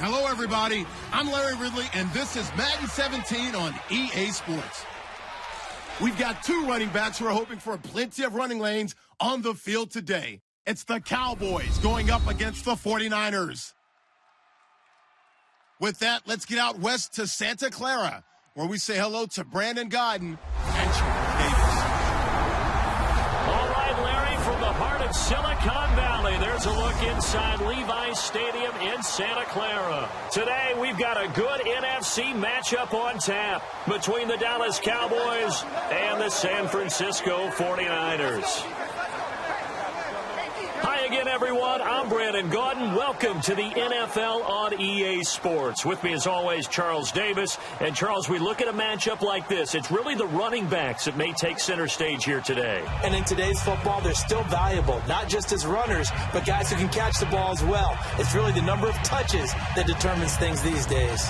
Hello, everybody. I'm Larry Ridley, and this is Madden 17 on EA Sports. We've got two running backs who are hoping for plenty of running lanes on the field today. It's the Cowboys going up against the 49ers. With that, let's get out west to Santa Clara, where we say hello to Brandon Godden and Charles Davis. All right, Larry, from the heart of Silicon Valley, there's a look inside Levi's Stadium in Santa Clara. Today, we've got a good NFC matchup on tap between the Dallas Cowboys and the San Francisco 49ers. Hi again, everyone. I'm Brandon Gaudin. Welcome to the NFL on EA Sports. With me, as always, Charles Davis. And, Charles, we look at a matchup like this. It's really the running backs that may take center stage here today. And in today's football, they're still valuable, not just as runners, but guys who can catch the ball as well. It's really the number of touches that determines things these days.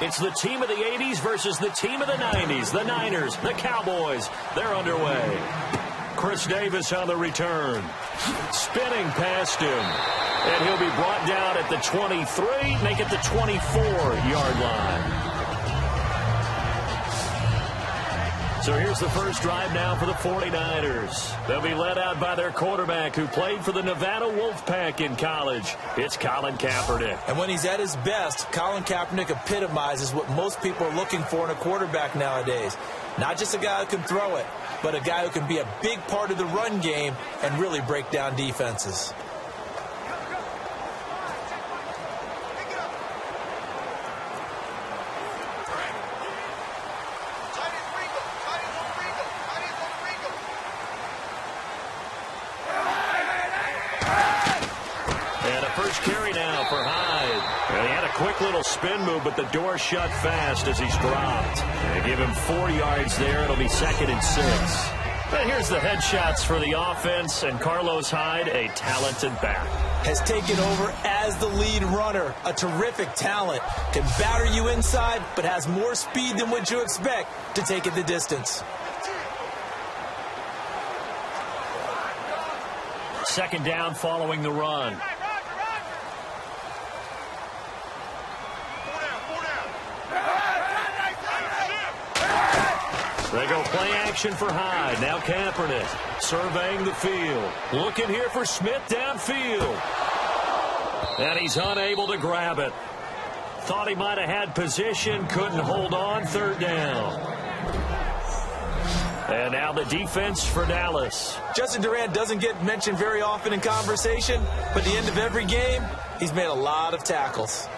It's the team of the 80s versus the team of the 90s. The Niners, the Cowboys, they're underway. Chris Davis on the return. Spinning past him. And he'll be brought down at the 23, make it the 24-yard line. So here's the first drive now for the 49ers. They'll be led out by their quarterback who played for the Nevada Wolfpack in college. It's Colin Kaepernick. And when he's at his best, Colin Kaepernick epitomizes what most people are looking for in a quarterback nowadays. Not just a guy who can throw it, but a guy who can be a big part of the run game and really break down defenses. First carry now for Hyde. And he had a quick little spin move, but the door shut fast as he's dropped. They give him 4 yards there. It'll be 2nd and 6. But here's the headshots for the offense, and Carlos Hyde, a talented back. Has taken over as the lead runner. A terrific talent. Can batter you inside, but has more speed than what you expect to take it the distance. 2nd down following the run. They go play action for Hyde. Now Kaepernick surveying the field. Looking here for Smith downfield. And he's unable to grab it. Thought he might have had position. Couldn't hold on. 3rd down. And now the defense for Dallas. Justin Durant doesn't get mentioned very often in conversation, but at the end of every game, he's made a lot of tackles.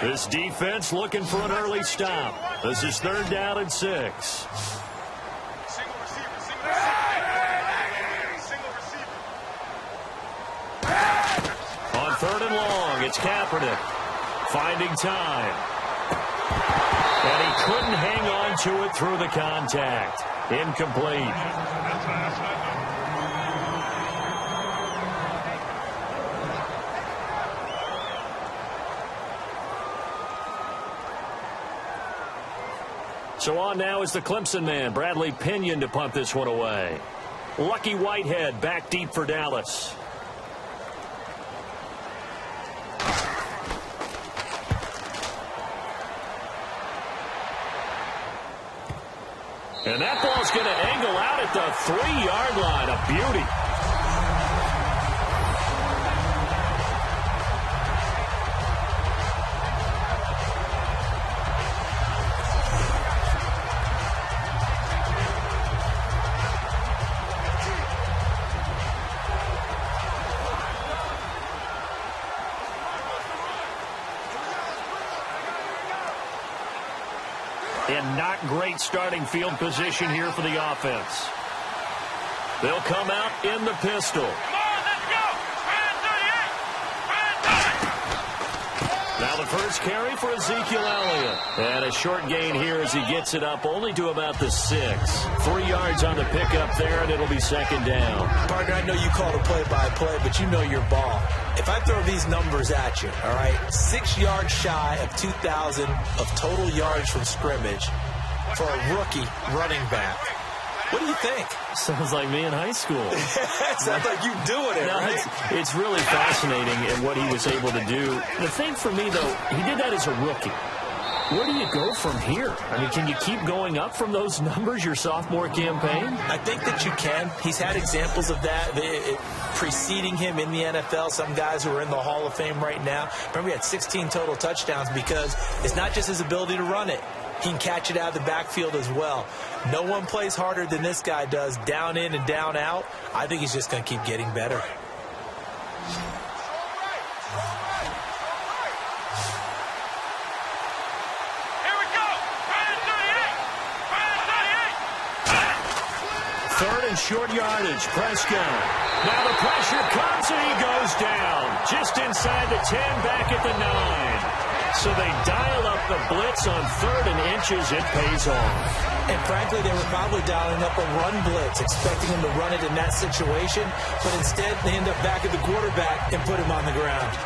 This defense looking for an early stop. This is 3rd down and 6. On 3rd and long, it's Kaepernick finding time. And he couldn't hang on to it through the contact. Incomplete. So on now is the Clemson man, Bradley Pinion, to punt this one away. Lucky Whitehead back deep for Dallas. And that ball's going to angle out at the 3-yard line. A beauty. In not great starting field position here for the offense. They'll come out in the pistol. Come on, let's go. Now the first carry for Ezekiel Elliott. And a short gain here as he gets it up only to about the 6. 3 yards on the pickup there, and it'll be second down. Partner, I know you call it play-by-play, but you know your ball. If I throw these numbers at you, all right, 6 yards shy of 2,000 of total yards from scrimmage for a rookie running back. What do you think? Sounds like me in high school. Sounds like you doing it, right? It's really fascinating in what he was able to do. The thing for me, though, he did that as a rookie. Where do you go from here? I mean, can you keep going up from those numbers your sophomore campaign? I think that you can. He's had examples of that preceding him in the NFL. Some guys who are in the Hall of Fame right now. Remember, he had 16 total touchdowns because it's not just his ability to run it. He can catch it out of the backfield as well. No one plays harder than this guy does, down in and down out. I think he's just going to keep getting better. Third and short yardage, Prescott. Now the pressure comes and he goes down. Just inside the 10, back at the 9. So they dial up the blitz on 3rd and inches. It pays off. And frankly, they were probably dialing up a run blitz, expecting him to run it in that situation. But instead, they end up back at the quarterback and put him on the ground.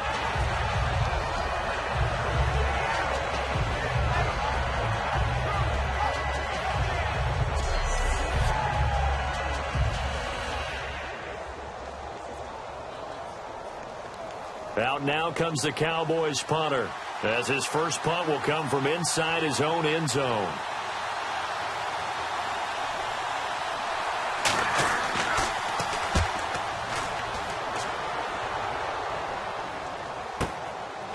Out now comes the Cowboys punter, as his first punt will come from inside his own end zone.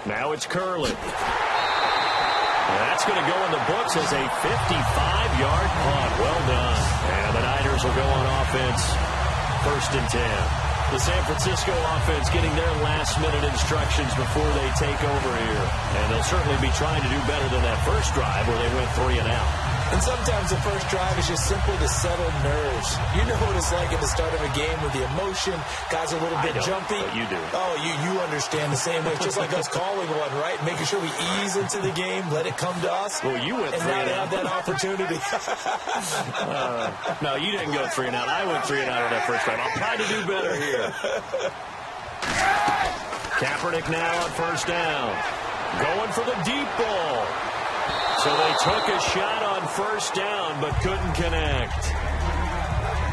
Now it's Curley. That's going to go in the books as a 55-yard punt. Well done. And the Niners will go on offense. 1st and 10. The San Francisco offense getting their last-minute instructions before they take over here. And they'll certainly be trying to do better than that first drive where they went 3 and out. And sometimes the first drive is just simply to settle nerves. You know what it's like at the start of a game with the emotion. Guys are a little bit jumpy. But you do. Oh, you understand the same way. It's just like us calling one, right? Making sure we ease into the game, let it come to us. Well, you went 3 and now and they out. have that opportunity. No, you didn't go 3 and out. I went 3 and out on that first drive. I'll try to do better here. Kaepernick now on 1st down. Going for the deep ball. So they took a shot on 1st down, but couldn't connect.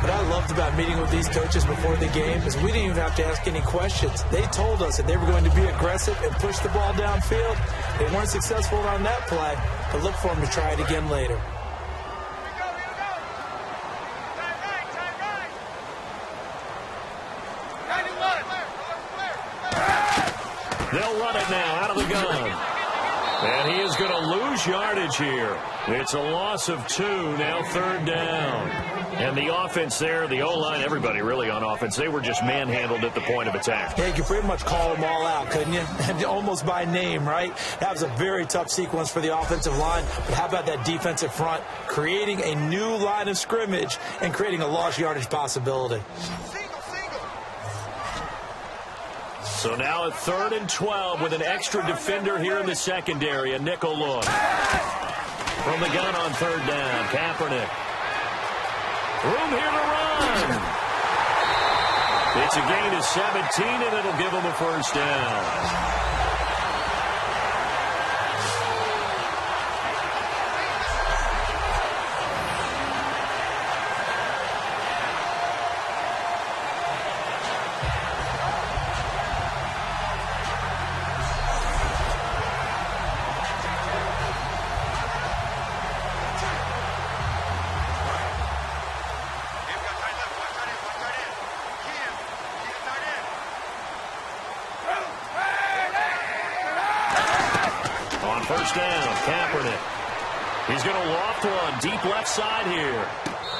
What I loved about meeting with these coaches before the game is we didn't even have to ask any questions. They told us that they were going to be aggressive and push the ball downfield. They weren't successful on that play, but look for them to try it again later. They'll run it now out of the gun. And he is going to lose yardage here. It's a loss of 2, now 3rd down. And the offense there, the O-line, everybody really on offense, they were just manhandled at the point of attack. Yeah, you could pretty much call them all out, couldn't you? Almost by name, right? That was a very tough sequence for the offensive line. But how about that defensive front, creating a new line of scrimmage and creating a lost yardage possibility. So now at 3rd and 12 with an extra defender here in the secondary, a nickel look. From the gun on 3rd down, Kaepernick. Room here to run. It's a gain of 17, and it'll give him a 1st down. Down, Kaepernick. He's going to loft one deep left side here.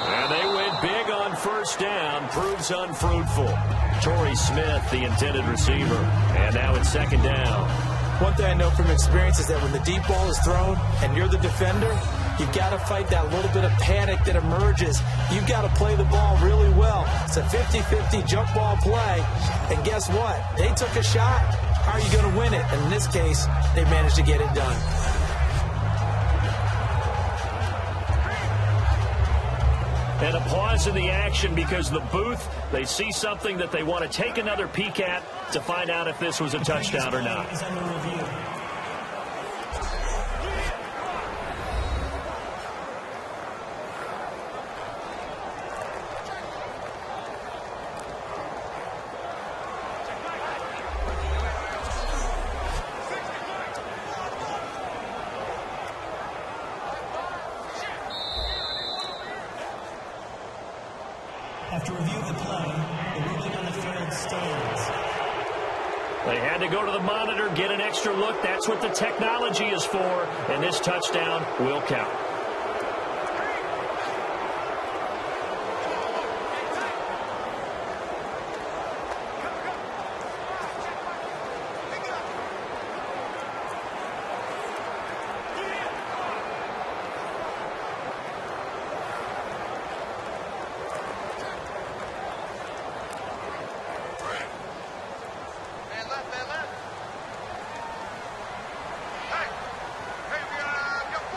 And they went big on 1st down. Proves unfruitful. Torrey Smith, the intended receiver. And now it's 2nd down. One thing I know from experience is that when the deep ball is thrown and you're the defender, you've got to fight that little bit of panic that emerges. You've got to play the ball really well. It's a 50-50 jump ball play. And guess what? They took a shot. how are you going to win it? And in this case, they managed to get it done. And a pause in the action because the booth, they see something that they want to take another peek at to find out if this was a touchdown or not. After review of the play, the ruling on the field stands. They had to go to the monitor, get an extra look. That's what the technology is for, and this touchdown will count.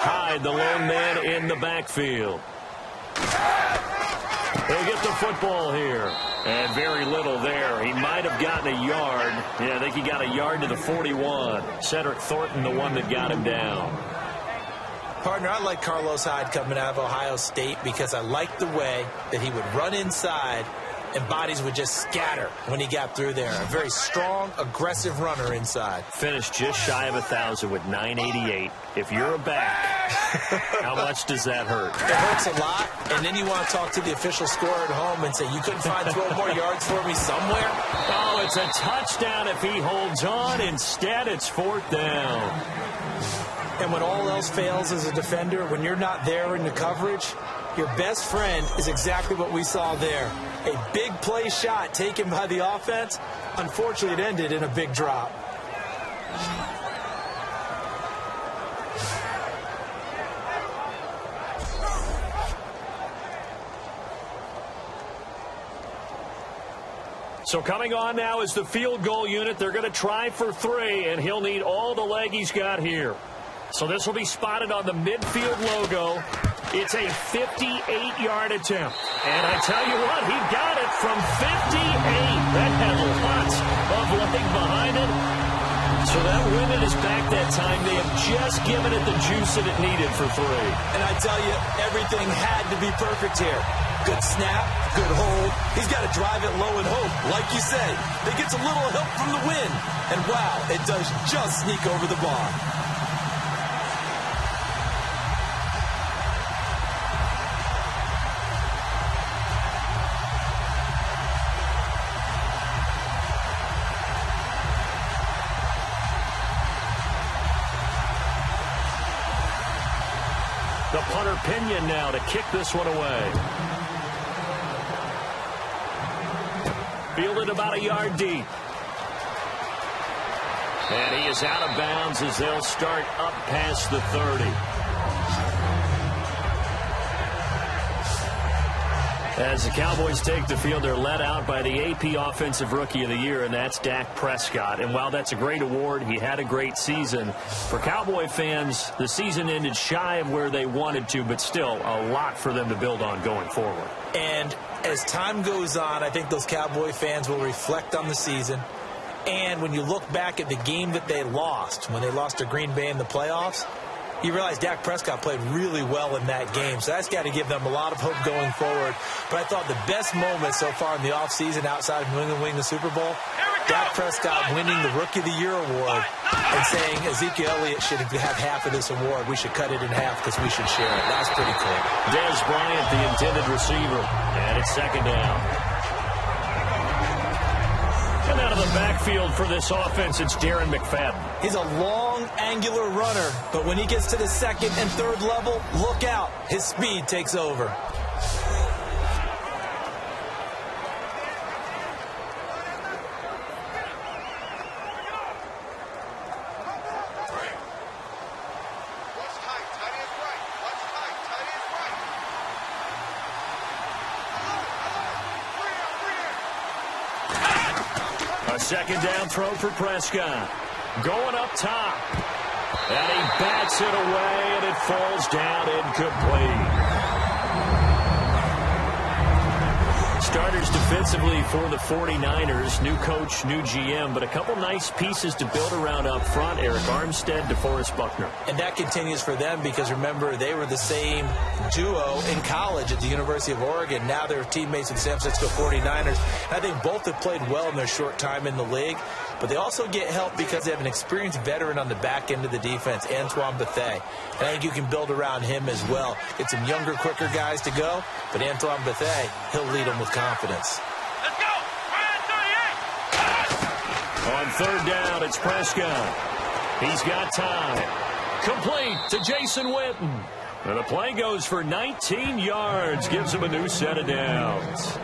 Hyde, the lone man in the backfield. He'll get the football here. And very little there. He might have gotten a yard. Yeah, I think he got a yard to the 41. Cedric Thornton, the one that got him down. Partner, I like Carlos Hyde coming out of Ohio State because I like the way that he would run inside and bodies would just scatter when he got through there. A very strong, aggressive runner inside. Finished just shy of 1,000 with 988. If you're a back, how much does that hurt? It hurts a lot, and then you want to talk to the official scorer at home and say, you couldn't find 12 more yards for me somewhere? Oh, it's a touchdown if he holds on. Instead, it's fourth down. And when all else fails as a defender, when you're not there in the coverage, your best friend is exactly what we saw there. A big play shot taken by the offense. Unfortunately, it ended in a big drop. So coming on now is the field goal unit. They're going to try for 3, and he'll need all the leg he's got here. So this will be spotted on the midfield logo. It's a 58-yard attempt. And I tell you what, he got it from 58. That had lots of leg behind it. So that wind is back that time. They have just given it the juice that it needed for 3. And I tell you, everything had to be perfect here. Good snap, good hold. He's got to drive it low and hope. Like you say, it gets a little help from the wind. And wow, it does just sneak over the bar. The punter Pinion now to kick this one away. Fielded about a yard deep. And he is out of bounds as they'll start up past the 30. As the Cowboys take the field, they're led out by the AP Offensive Rookie of the Year, and that's Dak Prescott. And while that's a great award, he had a great season. For Cowboy fans, the season ended shy of where they wanted to, but still a lot for them to build on going forward. And as time goes on, I think those Cowboy fans will reflect on the season. And when you look back at the game that they lost, when they lost to Green Bay in the playoffs, you realize Dak Prescott played really well in that game. So that's got to give them a lot of hope going forward. But I thought the best moment so far in the offseason outside of New England winning the Super Bowl, Dak Prescott winning the Rookie of the Year award and saying Ezekiel Elliott should have half of this award. We should cut it in half because we should share it. That's pretty cool. Dez Bryant, the intended receiver. And it's second down. And out of the backfield for this offense, it's Darren McFadden. He's a long, angular runner, but when he gets to the second and third level, look out. His speed takes over. second down throw for Prescott. Going up top. And he bats it away, and it falls down incomplete. Starters defensively for the 49ers. New coach, new GM, but a couple nice pieces to build around up front. Eric Armstead, DeForest Buckner. And that continues for them because, remember, they were the same duo in college at the University of Oregon. Now they're teammates with the San Francisco 49ers. I think both have played well in their short time in the league, but they also get help because they have an experienced veteran on the back end of the defense, Antoine Bethea. And I think you can build around him as well. Get some younger, quicker guys to go, but Antoine Bethea, he'll lead them with confidence. Let's go! On third down, it's Prescott. He's got time. Complete to Jason Witten. And the play goes for 19 yards. Gives him a new set of downs.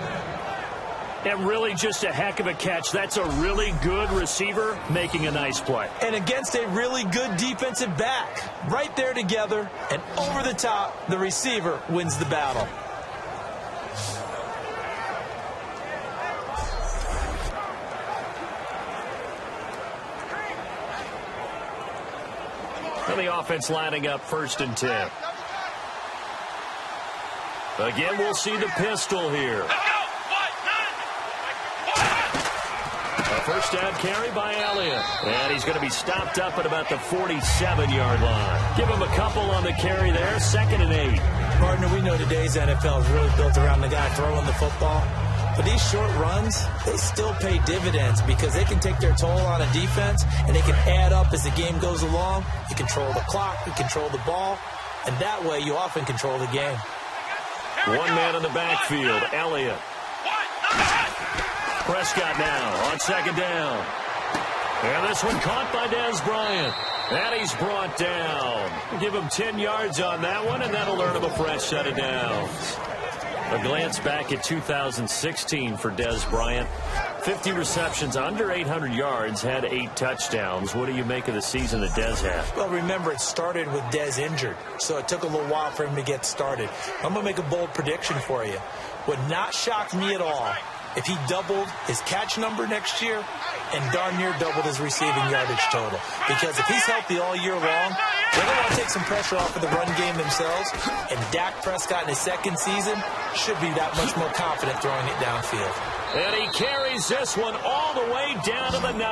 And really just a heck of a catch. That's a really good receiver making a nice play. And against a really good defensive back. Right there together, and over the top, the receiver wins the battle. And the offense lining up 1st and 10. Again, we'll see the pistol here. A first down carry by Elliott. And he's going to be stopped up at about the 47-yard line. Give him a couple on the carry there. 2nd and 8. Partner, we know today's NFL is really built around the guy throwing the football. But these short runs, they still pay dividends because they can take their toll on a defense, and they can add up as the game goes along. You control the clock, you control the ball, and that way you often control the game. One man in the backfield, Elliott. Prescott now on 2nd down. And this one caught by Dez Bryant. And he's brought down. Give him 10 yards on that one, and that'll earn him a fresh set of downs. A glance back at 2016 for Dez Bryant. 50 receptions, under 800 yards, had 8 touchdowns. What do you make of the season that Dez had? Well, remember, it started with Dez injured, so it took a little while for him to get started. I'm going to make a bold prediction for you. Would not shock me at all if he doubled his catch number next year and darn near doubled his receiving yardage total. Because if he's healthy all year long, they're going to want to take some pressure off of the run game themselves, and Dak Prescott in his 2nd season should be that much more confident throwing it downfield. And he carries this one all the way down to the 9.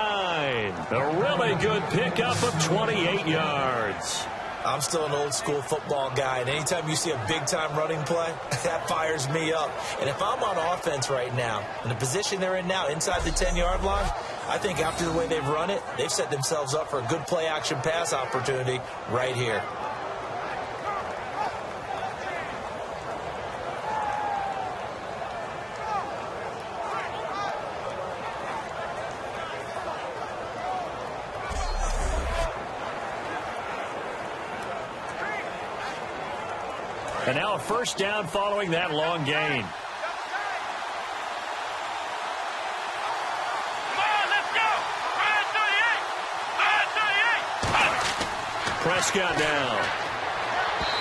A really good pickup of 28 yards. I'm still an old-school football guy, and anytime you see a big-time running play, that fires me up. And if I'm on offense right now, in the position they're in now, inside the 10-yard line, I think after the way they've run it, they've set themselves up for a good play-action pass opportunity right here. And now a first down following that long gain. Prescott down.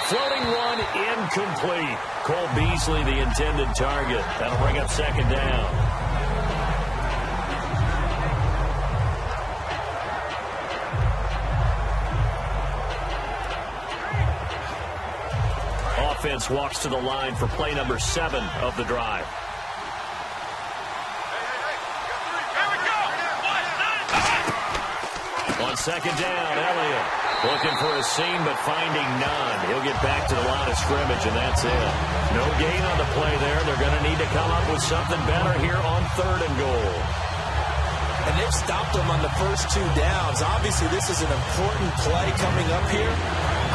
Floating run incomplete. Cole Beasley the intended target. That'll bring up 2nd down. Offense walks to the line for play number 7 of the drive. On 2nd down, Elliott looking for a seam but finding none. He'll get back to the line of scrimmage, and that's it. No gain on the play there. They're going to need to come up with something better here on 3rd and goal. And they've stopped them on the first 2 downs. Obviously, this is an important play coming up here.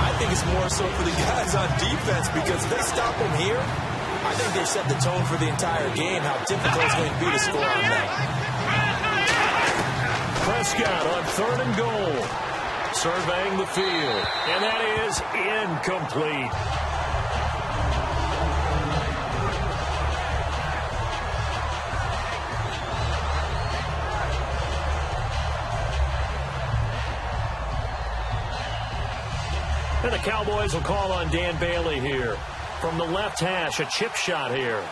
I think it's more so for the guys on defense because if they stop them here, I think they've set the tone for the entire game, how difficult it's going to be to score on them. Prescott on 3rd and goal. Surveying the field. And that is incomplete. And the Cowboys will call on Dan Bailey here. From the left hash, a chip shot here.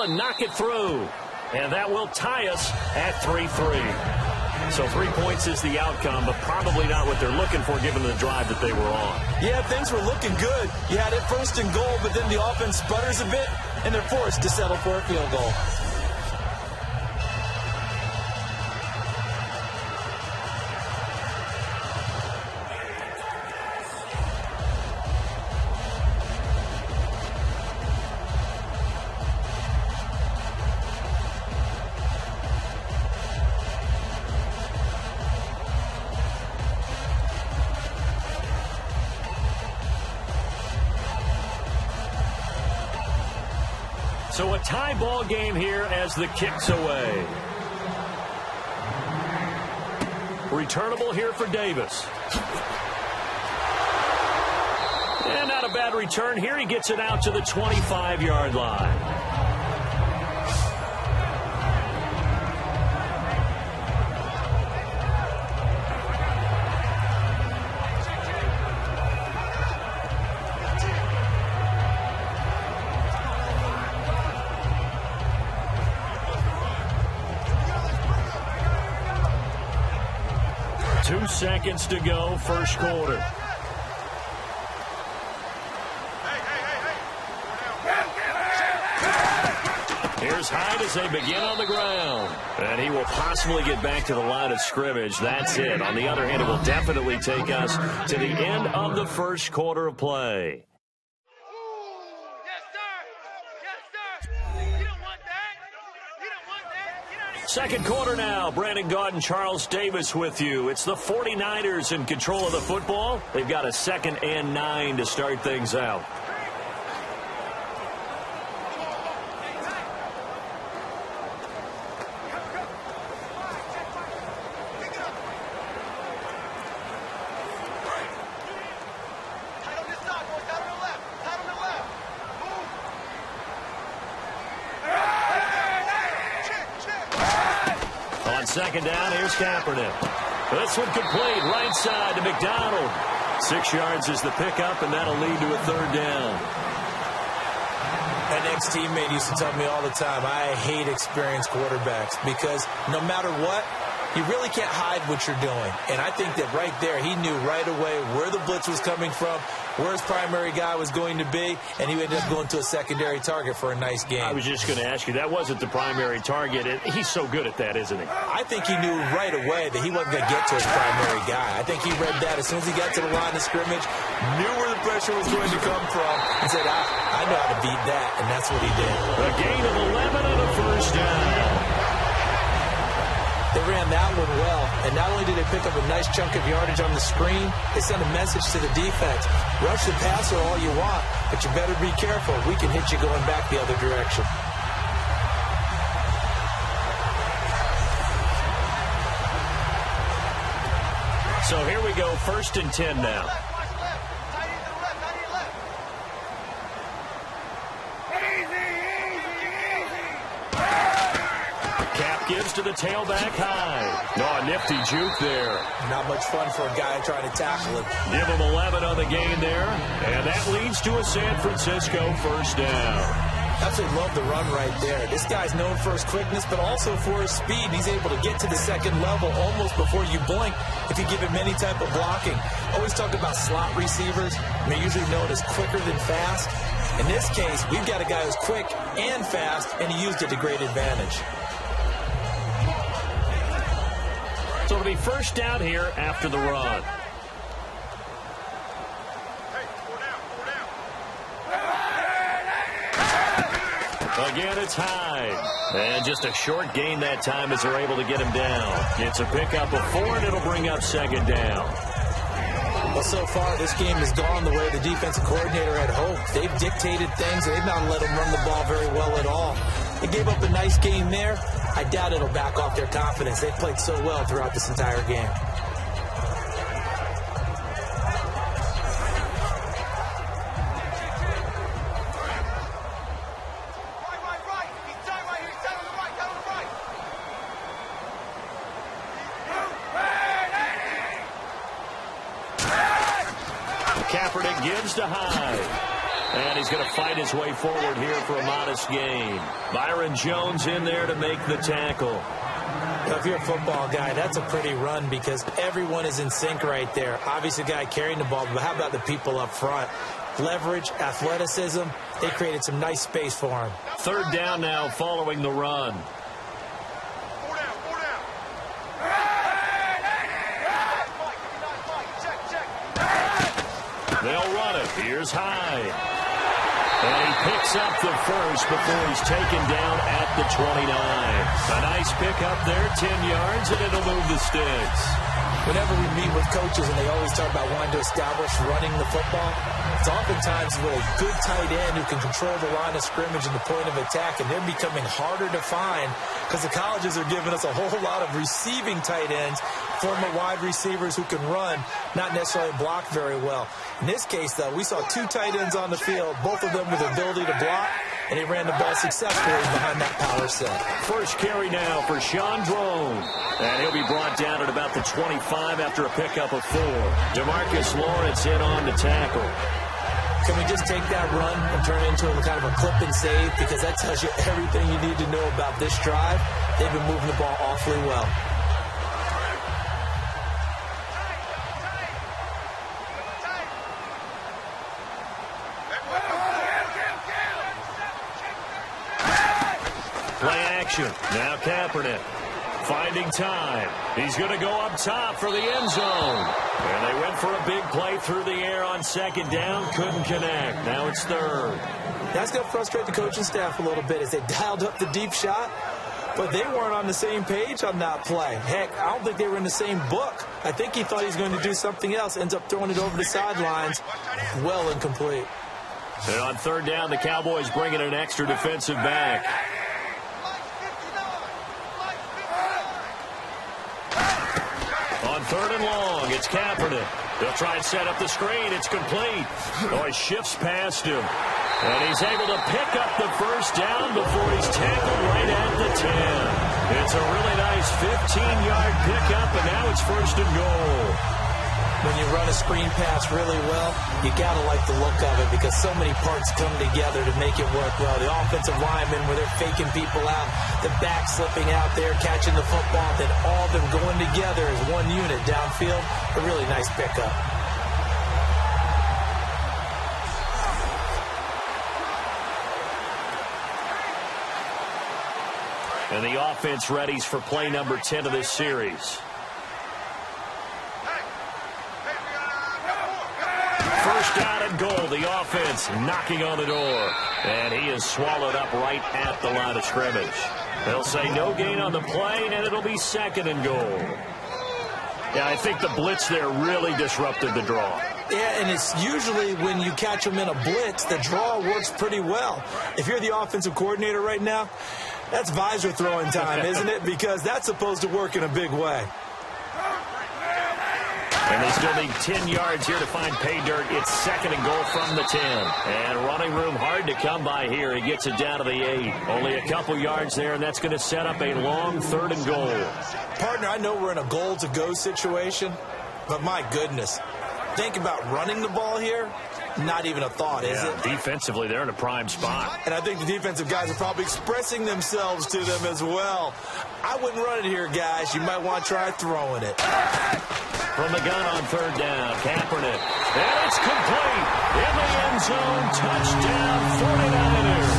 and knock it through. And that will tie us at 3-3. So 3 points is the outcome, but probably not what they're looking for given the drive that they were on. Yeah, things were looking good. You had it first and goal, but then the offense sputters a bit, and they're forced to settle for a field goal. So a tie ball game here as the kick's away. Returnable here for Davis. And not a bad return here. He gets it out to the 25-yard line. Seconds to go, first quarter. Here's Hyde as they begin on the ground. And he will possibly get back to the line of scrimmage. That's it. On the other hand, it will definitely take us to the end of the first quarter of play. Second quarter now. Brandon Gaud and Charles Davis with you. It's the 49ers in control of the football. They've got a 2nd and 9 to start things out. Second down, here's Kaepernick. This one complete, right side to McDonald. 6 yards is the pickup, and that'll lead to a 3rd down. An ex-teammate used to tell me all the time, I hate experienced quarterbacks because no matter what, you really can't hide what you're doing. And I think that right there, he knew right away where the blitz was coming from, where his primary guy was going to be, and he ended up going to a secondary target for a nice game. I was just going to ask you, that wasn't the primary target. He's so good at that, isn't he? I think he knew right away that he wasn't going to get to his primary guy. I think he read that as soon as he got to the line of scrimmage, knew where the pressure was going to come from, and said, I know how to beat that, and that's what he did. A gain of 11 and a first down. They ran that one well, and not only did they pick up a nice chunk of yardage on the screen, they sent a message to the defense. Rush the passer all you want, but you better be careful. We can hit you going back the other direction. So here we go, 1st and 10 now. Gives to the tailback Hyde. No, a nifty juke there. Not much fun for a guy trying to tackle him. Give him 11 on the game there. And that leads to a San Francisco first down. Absolutely love the run right there. This guy's known for his quickness, but also for his speed. He's able to get to the second level almost before you blink if you give him any type of blocking. Always talk about slot receivers. They're usually known as quicker than fast. In this case, we've got a guy who's quick and fast, and he used it to great advantage. So it'll be first down here after the run. Again, it's Hyde. And just a short gain that time as they're able to get him down. It's a pickup of 4, and it'll bring up 2nd down. Well, so far, this game has gone the way the defensive coordinator had hoped. They've dictated things. They've not let him run the ball very well at all. They gave up a nice game there. I doubt it'll back off their confidence. They've played so well throughout this entire game. Kaepernick gives to Hyde. And he's going to fight his way forward here for a modest gain. Byron Jones in there to make the tackle. If you're a football guy, that's a pretty run because everyone is in sync right there. Obviously, the guy carrying the ball, but how about the people up front? Leverage, athleticism, they created some nice space for him. Third down now following the run. They'll run it. Here's Hyde. And he picks up the first before he's taken down at the 29. A nice pickup there, 10 yards, and it'll move the sticks. Whenever we meet with coaches and they always talk about wanting to establish running the football, it's oftentimes with a good tight end who can control the line of scrimmage and the point of attack, and they're becoming harder to find because the colleges are giving us a whole lot of receiving tight ends, former wide receivers who can run, not necessarily block very well. In this case, though, we saw two tight ends on the field, both of them with the ability to block, and he ran the ball successfully behind that power set. First carry now for Sean Drone. And he'll be brought down at about the 25 after a pickup of 4. DeMarcus Lawrence in on the tackle. Can we just take that run and turn it into a kind of a clip and save? Because that tells you everything you need to know about this drive. They've been moving the ball awfully well. Play action. Now Kaepernick. Finding time. He's going to go up top for the end zone. And they went for a big play through the air on second down. Couldn't connect. Now it's third. That's going to frustrate the coaching staff a little bit as they dialed up the deep shot. But they weren't on the same page on that play. Heck, I don't think they were in the same book. I think he thought he was going to do something else. Ends up throwing it over the sidelines. Well incomplete. And on third down, the Cowboys bring in an extra defensive back. On third and long, it's Kaepernick. They'll try and set up the screen. It's complete. Oh, he shifts past him. And he's able to pick up the first down before he's tackled right at the 10. It's a really nice 15-yard pickup, and now it's first and goal. When you run a screen pass really well, you got to like the look of it because so many parts come together to make it work well. The offensive linemen, where they're faking people out, the back slipping out there, catching the football, then all of them going together as one unit downfield. A really nice pickup. And the offense readies for play number 10 of this series. First down and goal. The offense knocking on the door. And he is swallowed up right at the line of scrimmage. They'll say no gain on the play, and it'll be second and goal. Yeah, I think the blitz there really disrupted the draw. Yeah, and it's usually when you catch them in a blitz, the draw works pretty well. If you're the offensive coordinator right now, that's visor throwing time, isn't it? Because that's supposed to work in a big way. And they still need 10 yards here to find pay dirt. It's second and goal from the 10. And running room hard to come by here. He gets it down to the 8. Only a couple yards there, and that's going to set up a long third and goal. Partner, I know we're in a goal-to-go situation, but my goodness. Think about running the ball here. Not even a thought, is it? Defensively, they're in a prime spot. And I think the defensive guys are probably expressing themselves to them as well. I wouldn't run it here, guys. You might want to try throwing it. From the gun on third down, Kaepernick. And it's complete. In the end zone, touchdown, 49ers.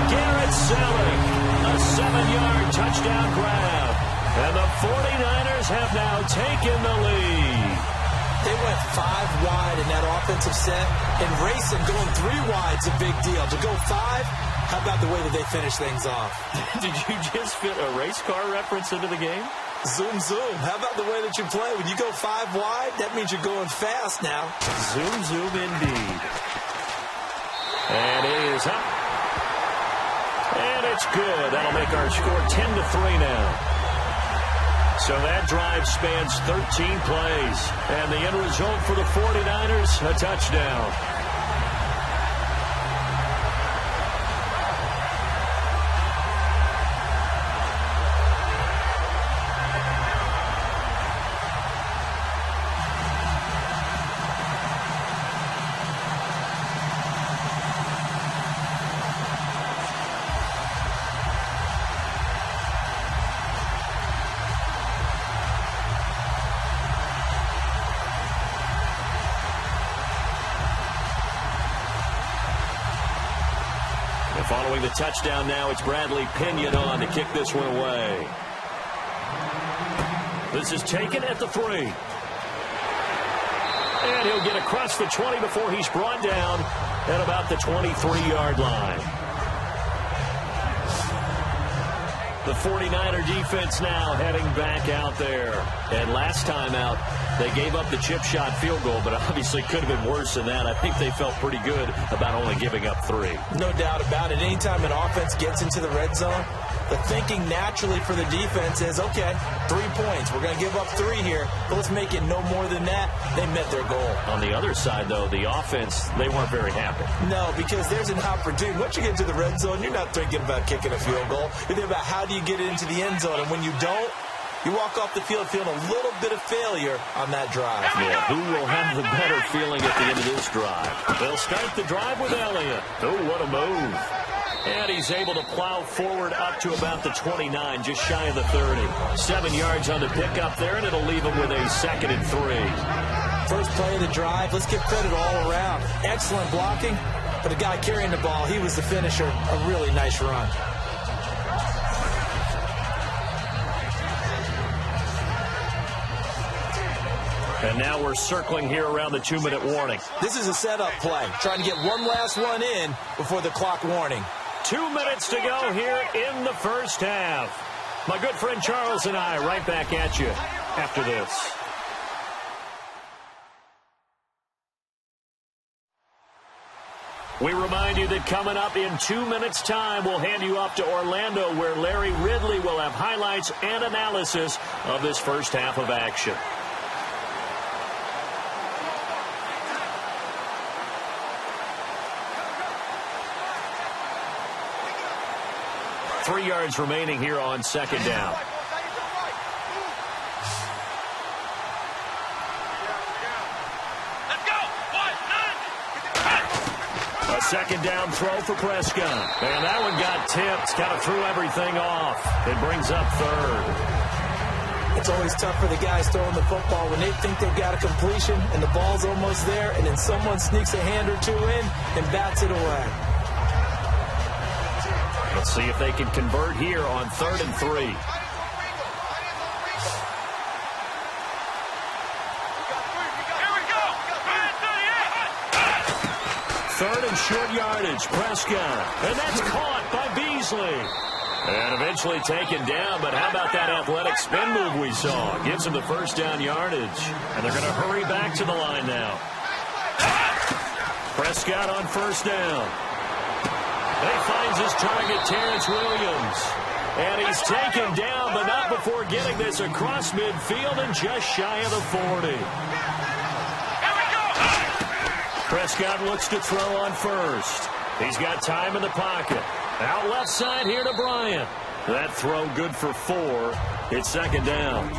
Garrett Selleck, a 7-yard touchdown grab. And the 49ers have now taken the lead. They went 5 wide in that offensive set, and racing going 3 wide's a big deal. To go 5, how about the way that they finish things off? Did you just fit a race car reference into the game? Zoom, zoom. How about the way that you play? When you go 5 wide, that means you're going fast now. Zoom, zoom indeed. And it is up. And it's good. That'll make our score 10-3 now. So that drive spans 13 plays. And the end result for the 49ers, a touchdown. Following the touchdown now, it's Bradley Pinion on to kick this one away. This is taken at the 3. And he'll get across the 20 before he's brought down at about the 23-yard line. The 49er defense now heading back out there. And last time out, they gave up the chip shot field goal, but obviously could have been worse than that. I think they felt pretty good about only giving up 3. No doubt about it. Anytime an offense gets into the red zone, the thinking naturally for the defense is, okay, 3 points. We're going to give up 3 here, but let's make it no more than that. They met their goal. On the other side, though, the offense, they weren't very happy. No, because there's an opportunity. Once you get to the red zone, you're not thinking about kicking a field goal. You're thinking about how do you get it into the end zone, and when you don't, you walk off the field feeling a little bit of failure on that drive. Yeah, who will have the better feeling at the end of this drive? They'll start the drive with Elliott. Oh, what a move. And he's able to plow forward up to about the 29, just shy of the 30. 7 yards on the pickup there, and it'll leave him with a 2nd and 3. First play of the drive, let's give credit all around. Excellent blocking, but the guy carrying the ball, he was the finisher. A really nice run. And now we're circling here around the 2-minute warning. This is a setup play, trying to get one last one in before the clock warning. 2 minutes to go here in the first half. My good friend Charles and I right back at you after this. We remind you that coming up in 2 minutes' time, we'll hand you off to Orlando, where Larry Ridley will have highlights and analysis of this first half of action. Three yards remaining here on 2nd down. A 2nd down throw for Prescott. And that one got tipped. Kind of threw everything off. It brings up 3rd. It's always tough for the guys throwing the football when they think they've got a completion and the ball's almost there, and then someone sneaks a hand or two in and bats it away. Let's see if they can convert here on 3rd and 3. Third and short yardage, Prescott. And that's caught by Beasley. And eventually taken down, but how about that athletic spin move we saw? Gives him the first down yardage. And they're going to hurry back to the line now. Prescott on 1st down. And he finds his target, Terrence Williams. And he's taken down, but not before getting this across midfield and just shy of the 40. Prescott looks to throw on 1st. He's got time in the pocket. Out left side here to Bryant. That throw good for 4. It's 2nd down.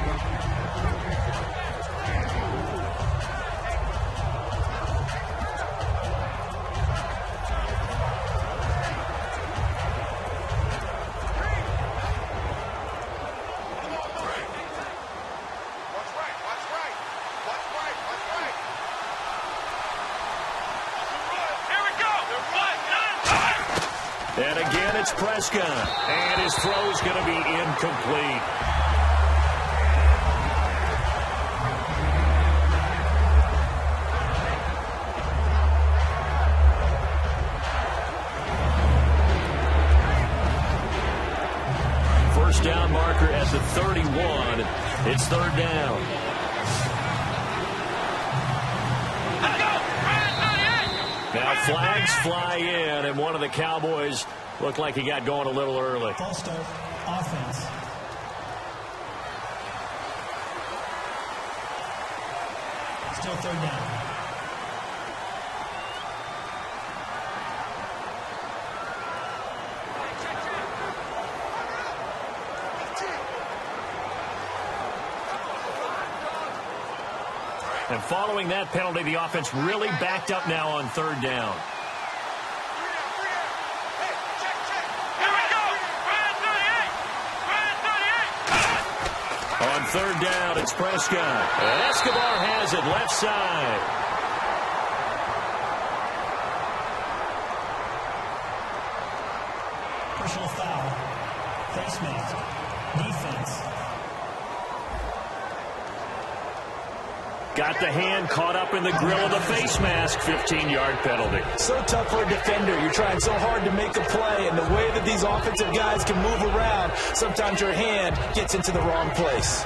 And again, it's Prescott. And his throw's going to be incomplete. First down marker at the 31. It's 3rd down. Now flags fly in, and one of the Cowboys looked like he got going a little early. False start, offense. Still 3rd down. And following that penalty, the offense really backed up now on 3rd down. On 3rd down, it's Prescott. And Escobar has it left side. face mask. Defense. Got the hand caught up in the grill of the face mask. 15-yard penalty. So tough for a defender. You're trying so hard to make a play, and the way that these offensive guys can move around, sometimes your hand gets into the wrong place.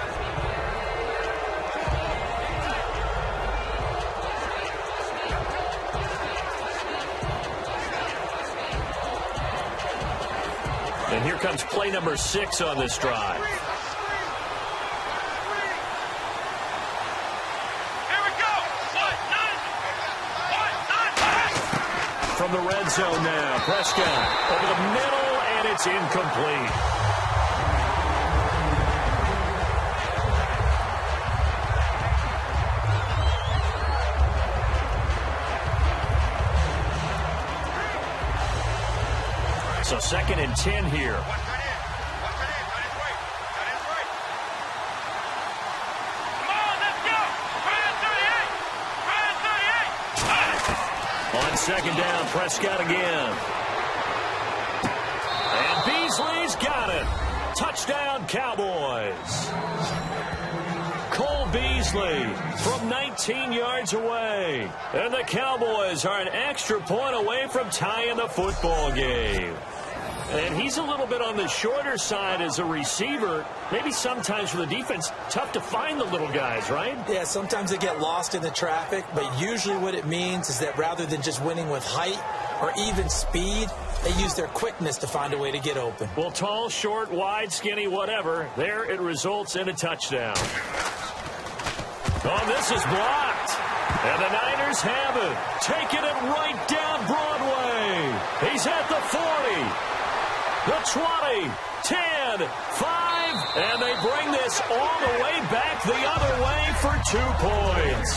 And here comes play number 6 on this drive. From the red zone now, Prescott over the middle, and it's incomplete. So 2nd and 10 here. On 2nd down, Prescott again. And Beasley's got it. Touchdown, Cowboys. Cole Beasley from 19 yards away. And the Cowboys are an extra point away from tying the football game. And he's a little bit on the shorter side as a receiver. Maybe sometimes for the defense, tough to find the little guys, right? Yeah, sometimes they get lost in the traffic, but usually what it means is that rather than just winning with height or even speed, they use their quickness to find a way to get open. Well, tall, short, wide, skinny, whatever, there it results in a touchdown. Oh, this is blocked. And the Niners have it. Taking it right down Broadway. He's at the 40. The 20, 10, 5, and they bring this all the way back the other way for 2 points.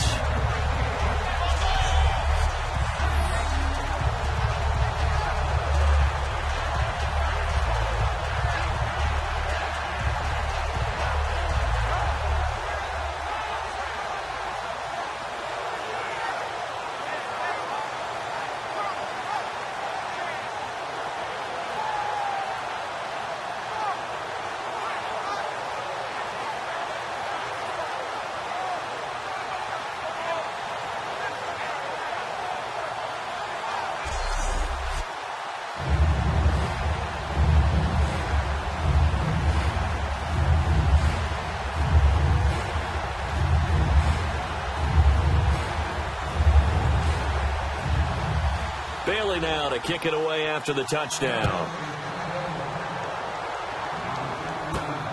Bailey now to kick it away after the touchdown.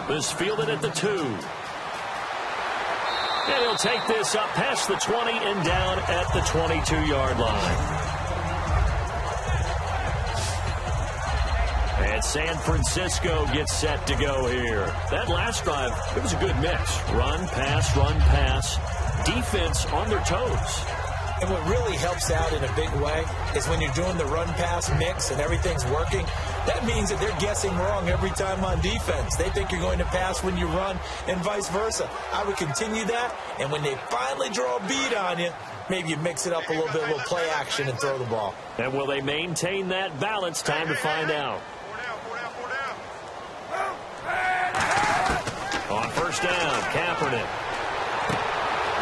This fielded at the 2. And he'll take this up past the 20 and down at the 22-yard line. And San Francisco gets set to go here. That last drive, it was a good mix. Run, pass, defense on their toes. And what really helps out in a big way is when you're doing the run-pass mix and everything's working, that means that they're guessing wrong every time on defense. They think you're going to pass when you run and vice versa. I would continue that, and when they finally draw a bead on you, maybe you mix it up a little bit, a little play action and throw the ball. And will they maintain that balance? Time to find out. On 1st down, Kaepernick.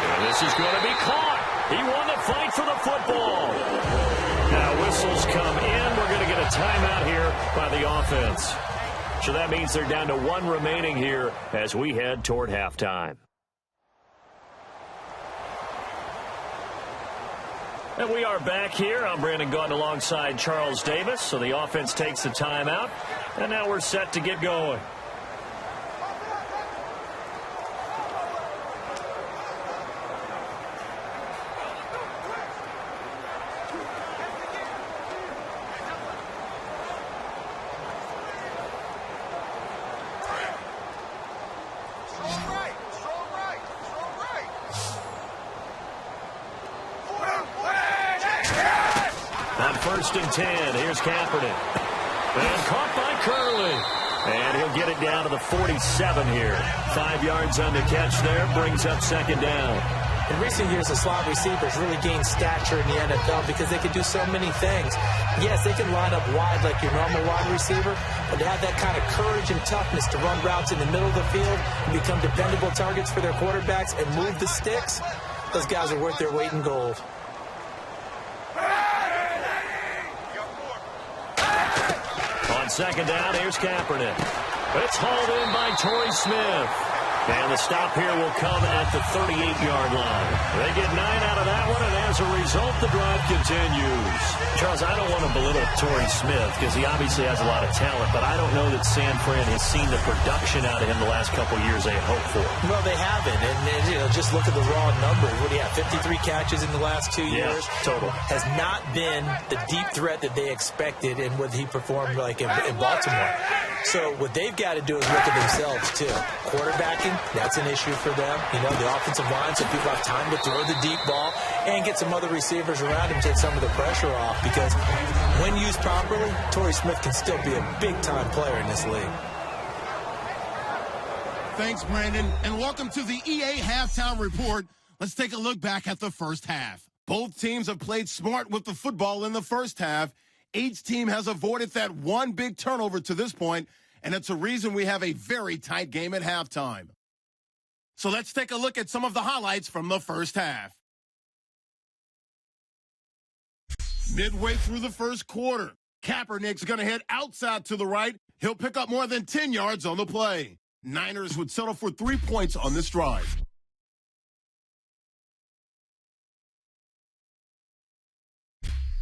And this is going to be caught. He won the fight for the football. Now whistles come in. We're going to get a timeout here by the offense. So that means they're down to 1 remaining here as we head toward halftime. And we are back here. I'm Brandon Gaudin alongside Charles Davis. So the offense takes the timeout. And now we're set to get going. On 1st and 10, here's Kaepernick. And caught by Curley. And he'll get it down to the 47 here. 5 yards on the catch there, brings up 2nd down. In recent years, the slot receivers really gained stature in the NFL because they can do so many things. Yes, they can line up wide like your normal wide receiver, but to have that kind of courage and toughness to run routes in the middle of the field and become dependable targets for their quarterbacks and move the sticks, those guys are worth their weight in gold. On second down, here's Kaepernick. It's hauled in by Torrey Smith. And the stop here will come at the 38-yard line. They get 9 out of that one, and as a result, the drive continues. Charles, I don't want to belittle Torrey Smith because he obviously has a lot of talent, but I don't know that San Fran has seen the production out of him the last couple of years they had hoped for. Well, they haven't, and just look at the raw numbers. What do you have, 53 catches in the last 2 years? Total. Has not been the deep threat that they expected and what he performed like in Baltimore. So what they've got to do is look at themselves, too. Quarterbacking, that's an issue for them. You know, the offensive line, so people have time to throw the deep ball and get some other receivers around him, take some of the pressure off. Because when used properly, Torrey Smith can still be a big-time player in this league. Thanks, Brandon, and welcome to the EA Halftime Report. Let's take a look back at the first half. Both teams have played smart with the football in the first half. Each team has avoided that one big turnover to this point, and it's a reason we have a very tight game at halftime. So let's take a look at some of the highlights from the first half. Midway through the first quarter, Kaepernick's going to head outside to the right. He'll pick up more than 10 yards on the play. Niners would settle for 3 points on this drive.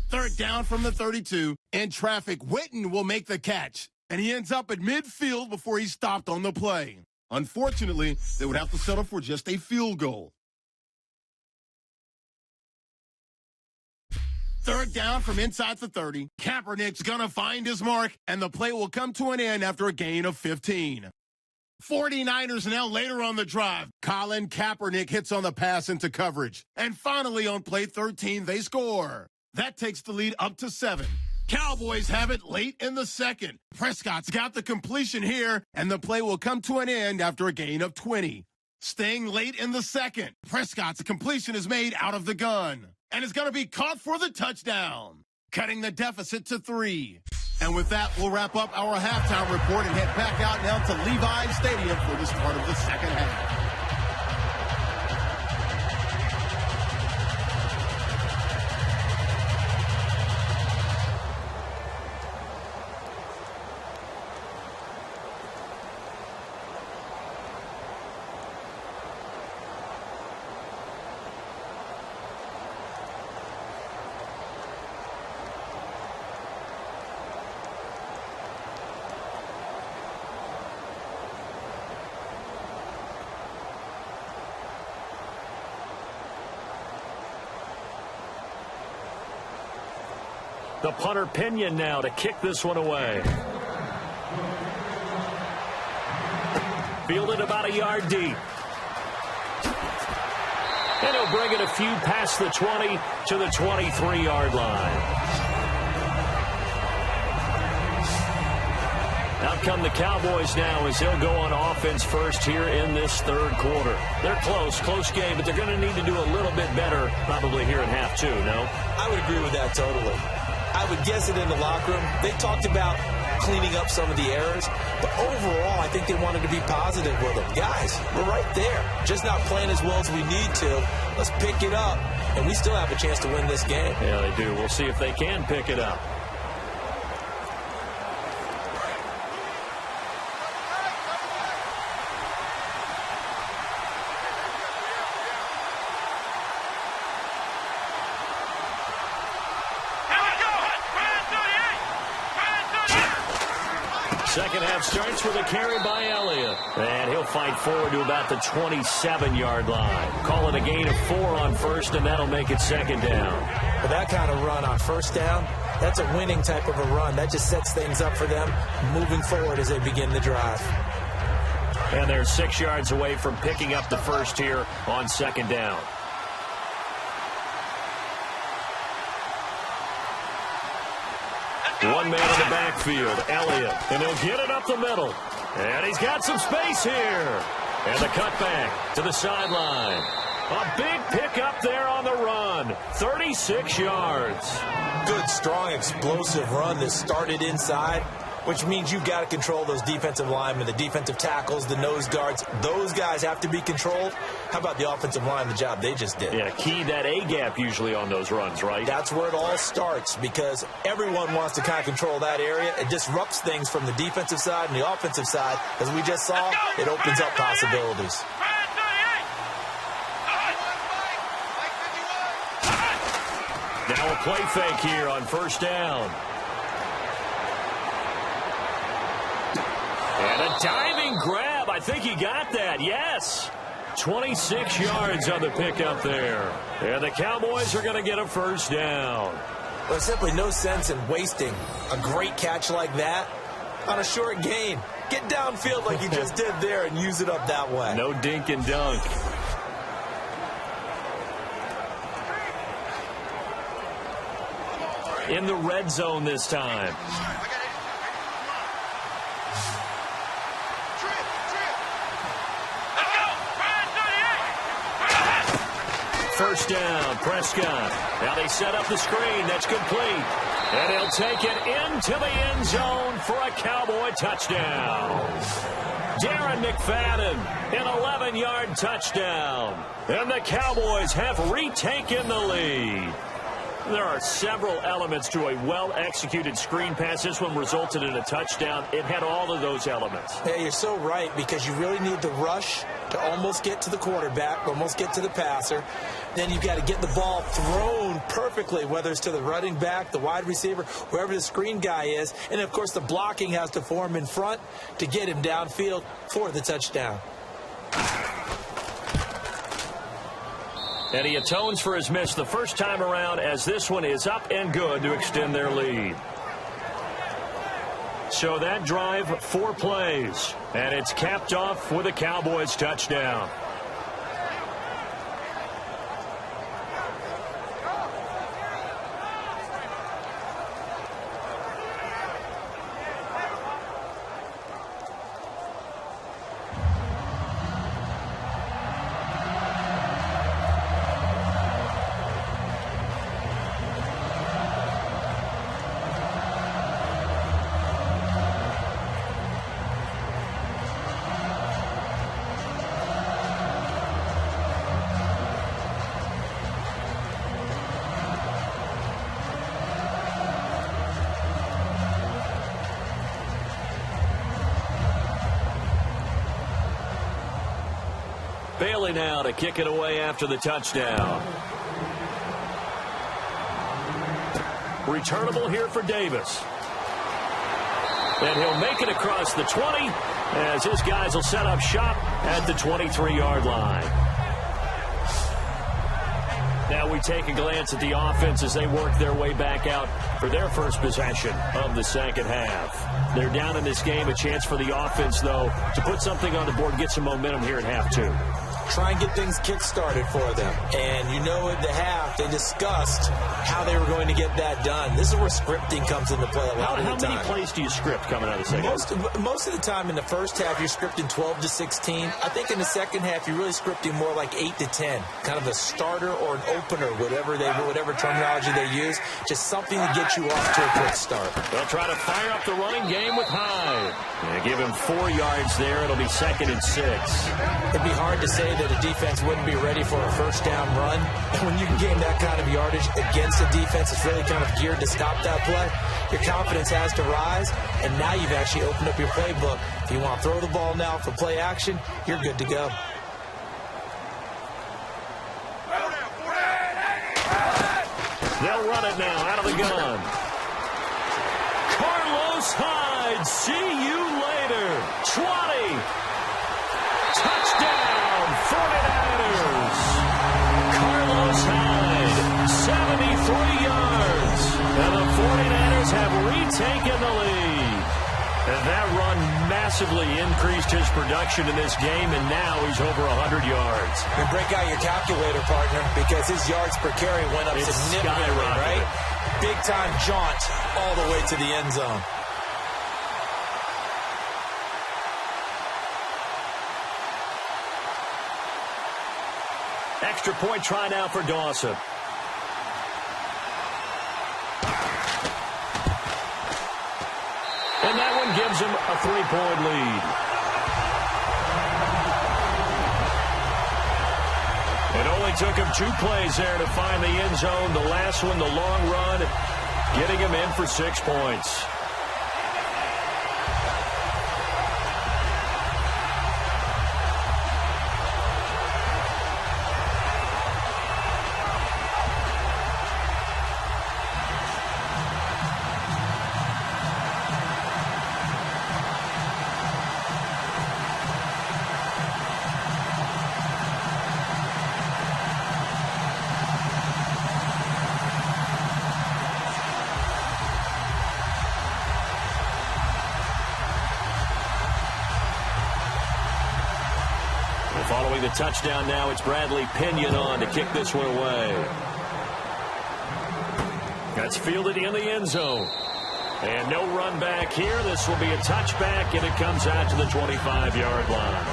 Third down from the 32. In traffic, Witten will make the catch, and he ends up at midfield before he's stopped on the play. Unfortunately, they would have to settle for just a field goal. Third down from inside the 30. Kaepernick's going to find his mark, and the play will come to an end after a gain of 15. 49ers now later on the drive. Colin Kaepernick hits on the pass into coverage. And finally on play 13, they score. That takes the lead up to 7. Cowboys have it late in the second. Prescott's got the completion here, and the play will come to an end after a gain of 20. Staying late in the second, Prescott's completion is made out of the gun, and is going to be caught for the touchdown, cutting the deficit to 3. And with that, we'll wrap up our halftime report and head back out now to Levi Stadium for the start of the second half. The punter Pinion now to kick this one away. Fielded about a yard deep. And he'll bring it a few past the 20 to the 23-yard line. Out come the Cowboys now as they'll go on offense first here in this third quarter. They're close game, but they're going to need to do a little bit better probably here in half two, no? I would agree with that totally. I would guess it in the locker room. They talked about cleaning up some of the errors, but overall, I think they wanted to be positive with them. Guys, we're right there. Just not playing as well as we need to. Let's pick it up, and we still have a chance to win this game. Yeah, they do. We'll see if they can pick it up. Second half starts with a carry by Elliott. And he'll fight forward to about the 27-yard line. Call it a gain of 4 on first, and that'll make it second down. But that kind of run on first down, that's a winning type of a run. That just sets things up for them moving forward as they begin the drive. And they're 6 yards away from picking up the first here on second down. One man in the backfield, Elliott, and he'll get it up the middle. And he's got some space here. And the cutback to the sideline. A big pickup there on the run. 36 yards. Good, strong, explosive run that started inside, which means you've got to control those defensive linemen, the defensive tackles, the nose guards. Those guys have to be controlled. How about the offensive line, the job they just did? Yeah, key that A-gap usually on those runs, right? That's where it all starts because everyone wants to kind of control that area. It disrupts things from the defensive side and the offensive side. As we just saw, it opens up possibilities. Now a play fake here on first down. And a diving grab. I think he got that. Yes. 26 yards on the pickup there. And the Cowboys are going to get a first down. There's simply no sense in wasting a great catch like that on a short gain. Get downfield like you just did there and use it up that way. No dink and dunk. In the red zone this time. First down, Prescott. Now they set up the screen. That's complete. And he'll take it into the end zone for a Cowboy touchdown. Darren McFadden, an 11-yard touchdown. And the Cowboys have retaken the lead. There are several elements to a well-executed screen pass. This one resulted in a touchdown. It had all of those elements. Yeah, you're so right because you really need the rush to almost get to the quarterback, almost get to the passer. Then you've got to get the ball thrown perfectly, whether it's to the running back, the wide receiver, wherever the screen guy is. And, of course, the blocking has to form in front to get him downfield for the touchdown. And he atones for his miss the first time around as this one is up and good to extend their lead. So that drive, 4 plays, and it's capped off with a Cowboys touchdown. Bailey now to kick it away after the touchdown. Returnable here for Davis. And he'll make it across the 20 as his guys will set up shop at the 23-yard line. Now we take a glance at the offense as they work their way back out for their first possession of the second half. They're down in this game. A chance for the offense, though, to put something on the board, get some momentum here at half 2. Try and get things kick-started for them. And you know at the half, they discussed how they were going to get that done. This is where scripting comes into play a lot of the time. How many plays do you script coming out of the second half? Most of the time in the first half, you're scripting 12 to 16. I think in the second half, you're really scripting more like 8 to 10. Kind of a starter or an opener, whatever terminology they use. Just something to get you off to a quick start. They'll try to fire up the running game with Hyde. And give him 4 yards there. It'll be 2nd and 6. It'd be hard to say that a defense wouldn't be ready for a first down run. When you can gain that kind of yardage against a defense that's really kind of geared to stop that play, your confidence has to rise, and now you've actually opened up your playbook. If you want to throw the ball now for play action, you're good to go. They'll run it now out of the gun. Carlos Hyde, see you later. 20. Touchdown, 49ers. Carlos Hyde, 73 yards. And the 49ers have retaken the lead. And that run massively increased his production in this game, and now he's over 100 yards. And break out your calculator, partner, because his yards per carry went up significantly, right? Big-time jaunt all the way to the end zone. Extra point try now for Dawson. And that one gives him a 3-point lead. It only took him 2 plays there to find the end zone. The last one, the long run, getting him in for 6 points. Following the touchdown now, it's Bradley Pinion on to kick this one away. That's fielded in the end zone. And no run back here. This will be a touchback, and it comes out to the 25-yard line.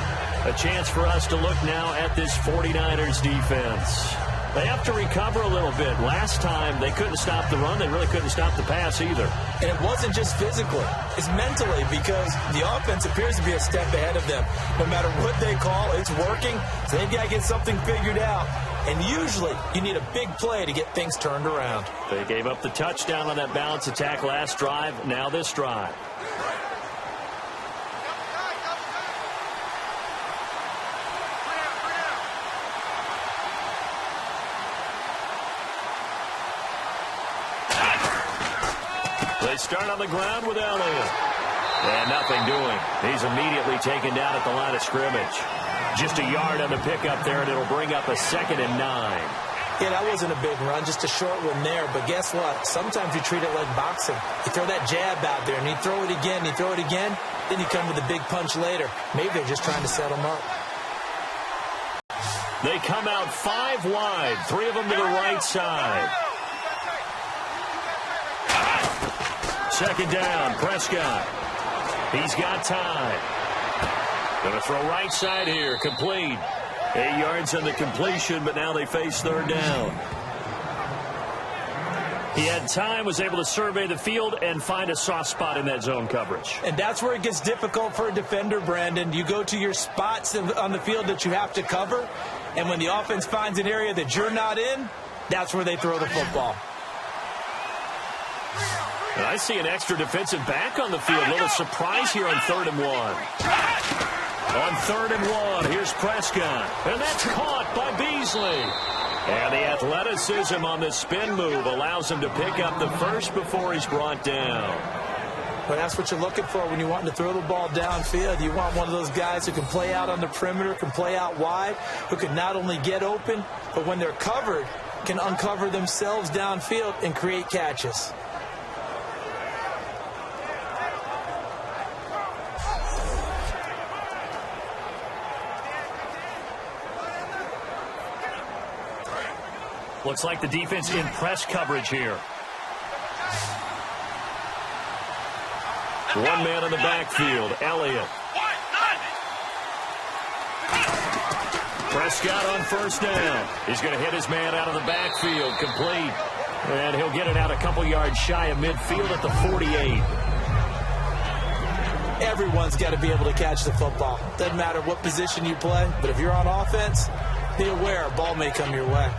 A chance for us to look now at this 49ers defense. They have to recover a little bit. Last time, they couldn't stop the run. They really couldn't stop the pass either. And it wasn't just physically. It's mentally, because the offense appears to be a step ahead of them. No matter what they call, it's working. So they've got to get something figured out. And usually, you need a big play to get things turned around. They gave up the touchdown on that bounce attack last drive. Now this drive. They start on the ground with Elliott. And nothing doing. He's immediately taken down at the line of scrimmage. Just a yard on the pickup there, and it'll bring up a 2nd and 9. Yeah, that wasn't a big run, just a short one there. But guess what? Sometimes you treat it like boxing. You throw that jab out there, and you throw it again, and you throw it again, then you come with a big punch later. Maybe they're just trying to set them up. They come out 5 wide, 3 of them to the right side. 2nd down, Prescott. He's got time. Going to throw right side here, complete. 8 yards on the completion, but now they face 3rd down. He had time, was able to survey the field and find a soft spot in that zone coverage. And that's where it gets difficult for a defender, Brandon. You go to your spots on the field that you have to cover, and when the offense finds an area that you're not in, that's where they throw the football. And I see an extra defensive back on the field. A little surprise here on 3rd and 1. On 3rd and 1, here's Prescott. And that's caught by Beasley. And the athleticism on the spin move allows him to pick up the first before he's brought down. But that's what you're looking for when you want to throw the ball downfield. You want one of those guys who can play out on the perimeter, can play out wide, who can not only get open, but when they're covered, can uncover themselves downfield and create catches. Looks like the defense in press coverage here. 1 man in the backfield, Elliott. Prescott on 1st down. He's going to hit his man out of the backfield, complete. And he'll get it out a couple yards shy of midfield at the 48. Everyone's got to be able to catch the football. Doesn't matter what position you play, but if you're on offense, be aware a ball may come your way.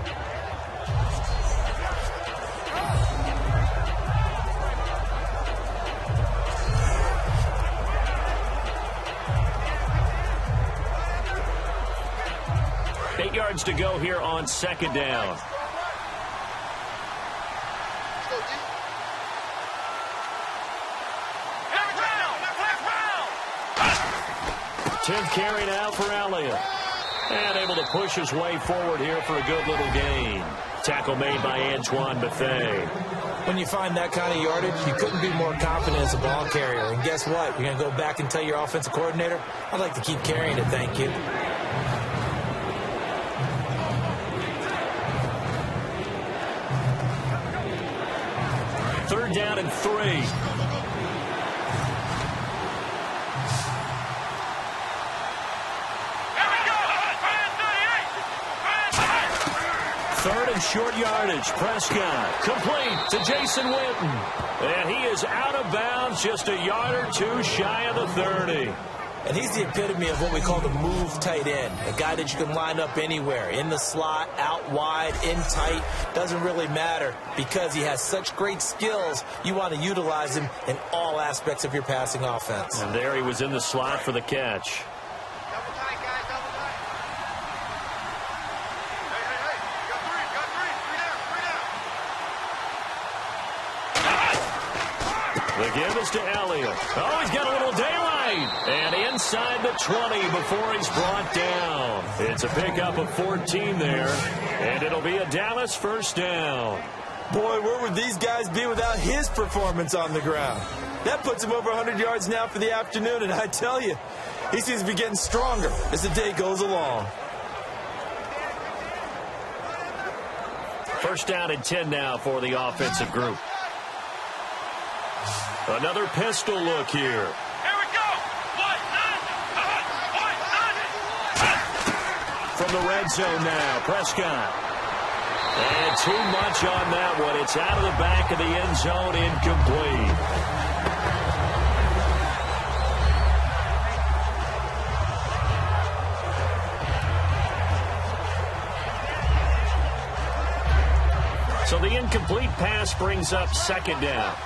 To go here on 2nd down. Tenth carry now for Elliott. And able to push his way forward here for a good little gain. Tackle made by Antoine Bethea. When you find that kind of yardage, you couldn't be more confident as a ball carrier. And guess what? You're going to go back and tell your offensive coordinator, I'd like to keep carrying it, thank you. 3rd down and 3. third and short yardage. Prescott complete to Jason Witten. And he is out of bounds, just a yard or two shy of the 30. And he's the epitome of what we call the move tight end. A guy that you can line up anywhere. In the slot, out wide, in tight. Doesn't really matter because he has such great skills. You want to utilize him in all aspects of your passing offense. And there he was in the slot for the catch. The give is to Elliott. Oh, he's got a little daylight. And inside the 20 before he's brought down. It's a pickup of 14 there. And it'll be a Dallas first down. Boy, where would these guys be without his performance on the ground? That puts him over 100 yards now for the afternoon. And I tell you, he seems to be getting stronger as the day goes along. First down and 10 now for the offensive group. Another pistol look here. Here we go. From the red zone now, Prescott. And too much on that one. It's out of the back of the end zone, incomplete. So the incomplete pass brings up second down.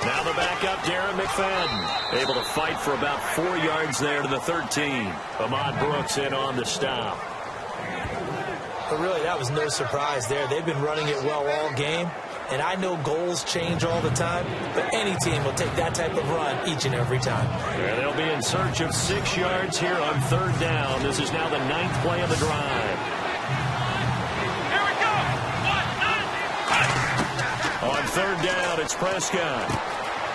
Now the backup, Darren McFadden, able to fight for about 4 yards there to the 13. Ahmad Brooks in on the stop. But really, that was no surprise there. They've been running it well all game. And I know goals change all the time, but any team will take that type of run each and every time. Yeah, they'll be in search of 6 yards here on third down. This is now the 9th play of the drive. Here we go. On third down, it's Prescott.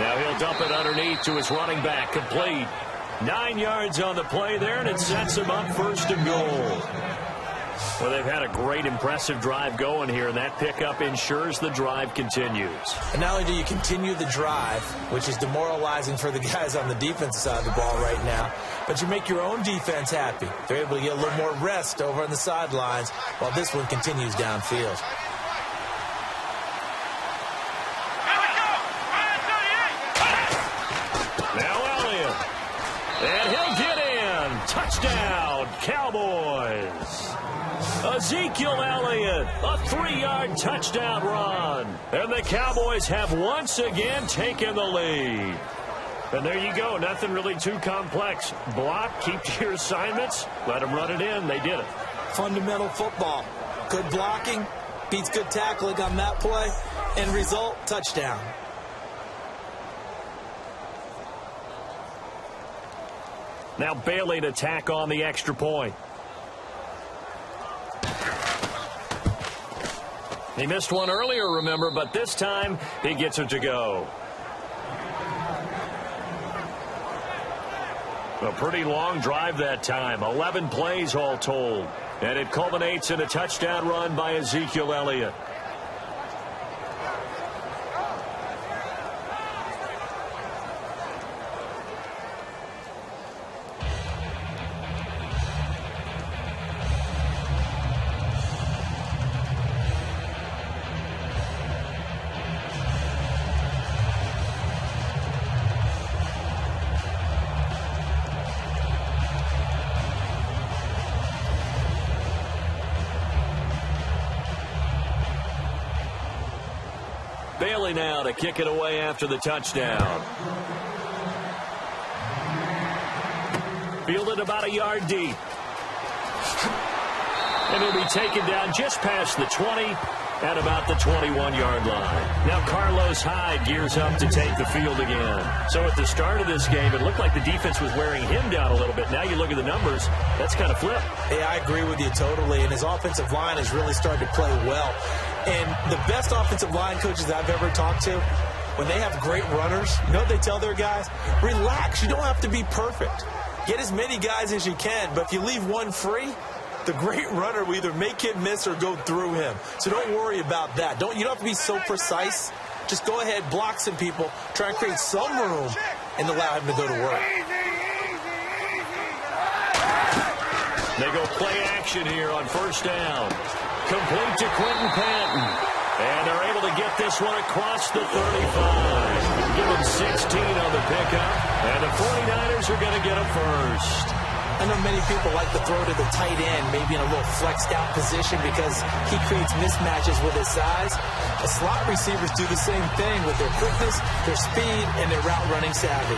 Now he'll dump it underneath to his running back, complete. 9 yards on the play there, and it sets him up first and goal. Well, they've had a great, impressive drive going here, and that pickup ensures the drive continues. And not only do you continue the drive, which is demoralizing for the guys on the defensive side of the ball right now, but you make your own defense happy. They're able to get a little more rest over on the sidelines while this one continues downfield. Now Elliott. And he'll get in. Touchdown, Cowboys. Ezekiel Elliott, a 3-yard touchdown run. And the Cowboys have once again taken the lead. And there you go. Nothing really too complex. Block, keep to your assignments, let them run it in. They did it. Fundamental football. Good blocking, beats good tackling on that play, and result, touchdown. Now Bailey to tack on the extra point. He missed one earlier, remember, but this time he gets it to go. A pretty long drive that time, 11 plays all told. And it culminates in a touchdown run by Ezekiel Elliott. Bailey now to kick it away after the touchdown. Fielded about a yard deep. And he'll be taken down just past the 20 at about the 21-yard line. Now Carlos Hyde gears up to take the field again. So at the start of this game, it looked like the defense was wearing him down a little bit. Now you look at the numbers, that's kind of flipped. Yeah, I agree with you totally. And his offensive line has really started to play well. And the best offensive line coaches I've ever talked to, when they have great runners, you know what they tell their guys? Relax. You don't have to be perfect. Get as many guys as you can. But if you leave one free, the great runner will either make him miss or go through him. So don't worry about that. You don't have to be so precise. Just go ahead, block some people, try and create some room, and allow him to go to work. They go play action here on first down. Complete to Quentin Patton. And they're able to get this one across the 35. Give them 16 on the pickup. And the 49ers are going to get a first. I know many people like to throw to the tight end, maybe in a little flexed out position because he creates mismatches with his size. The slot receivers do the same thing with their quickness, their speed, and their route running savvy.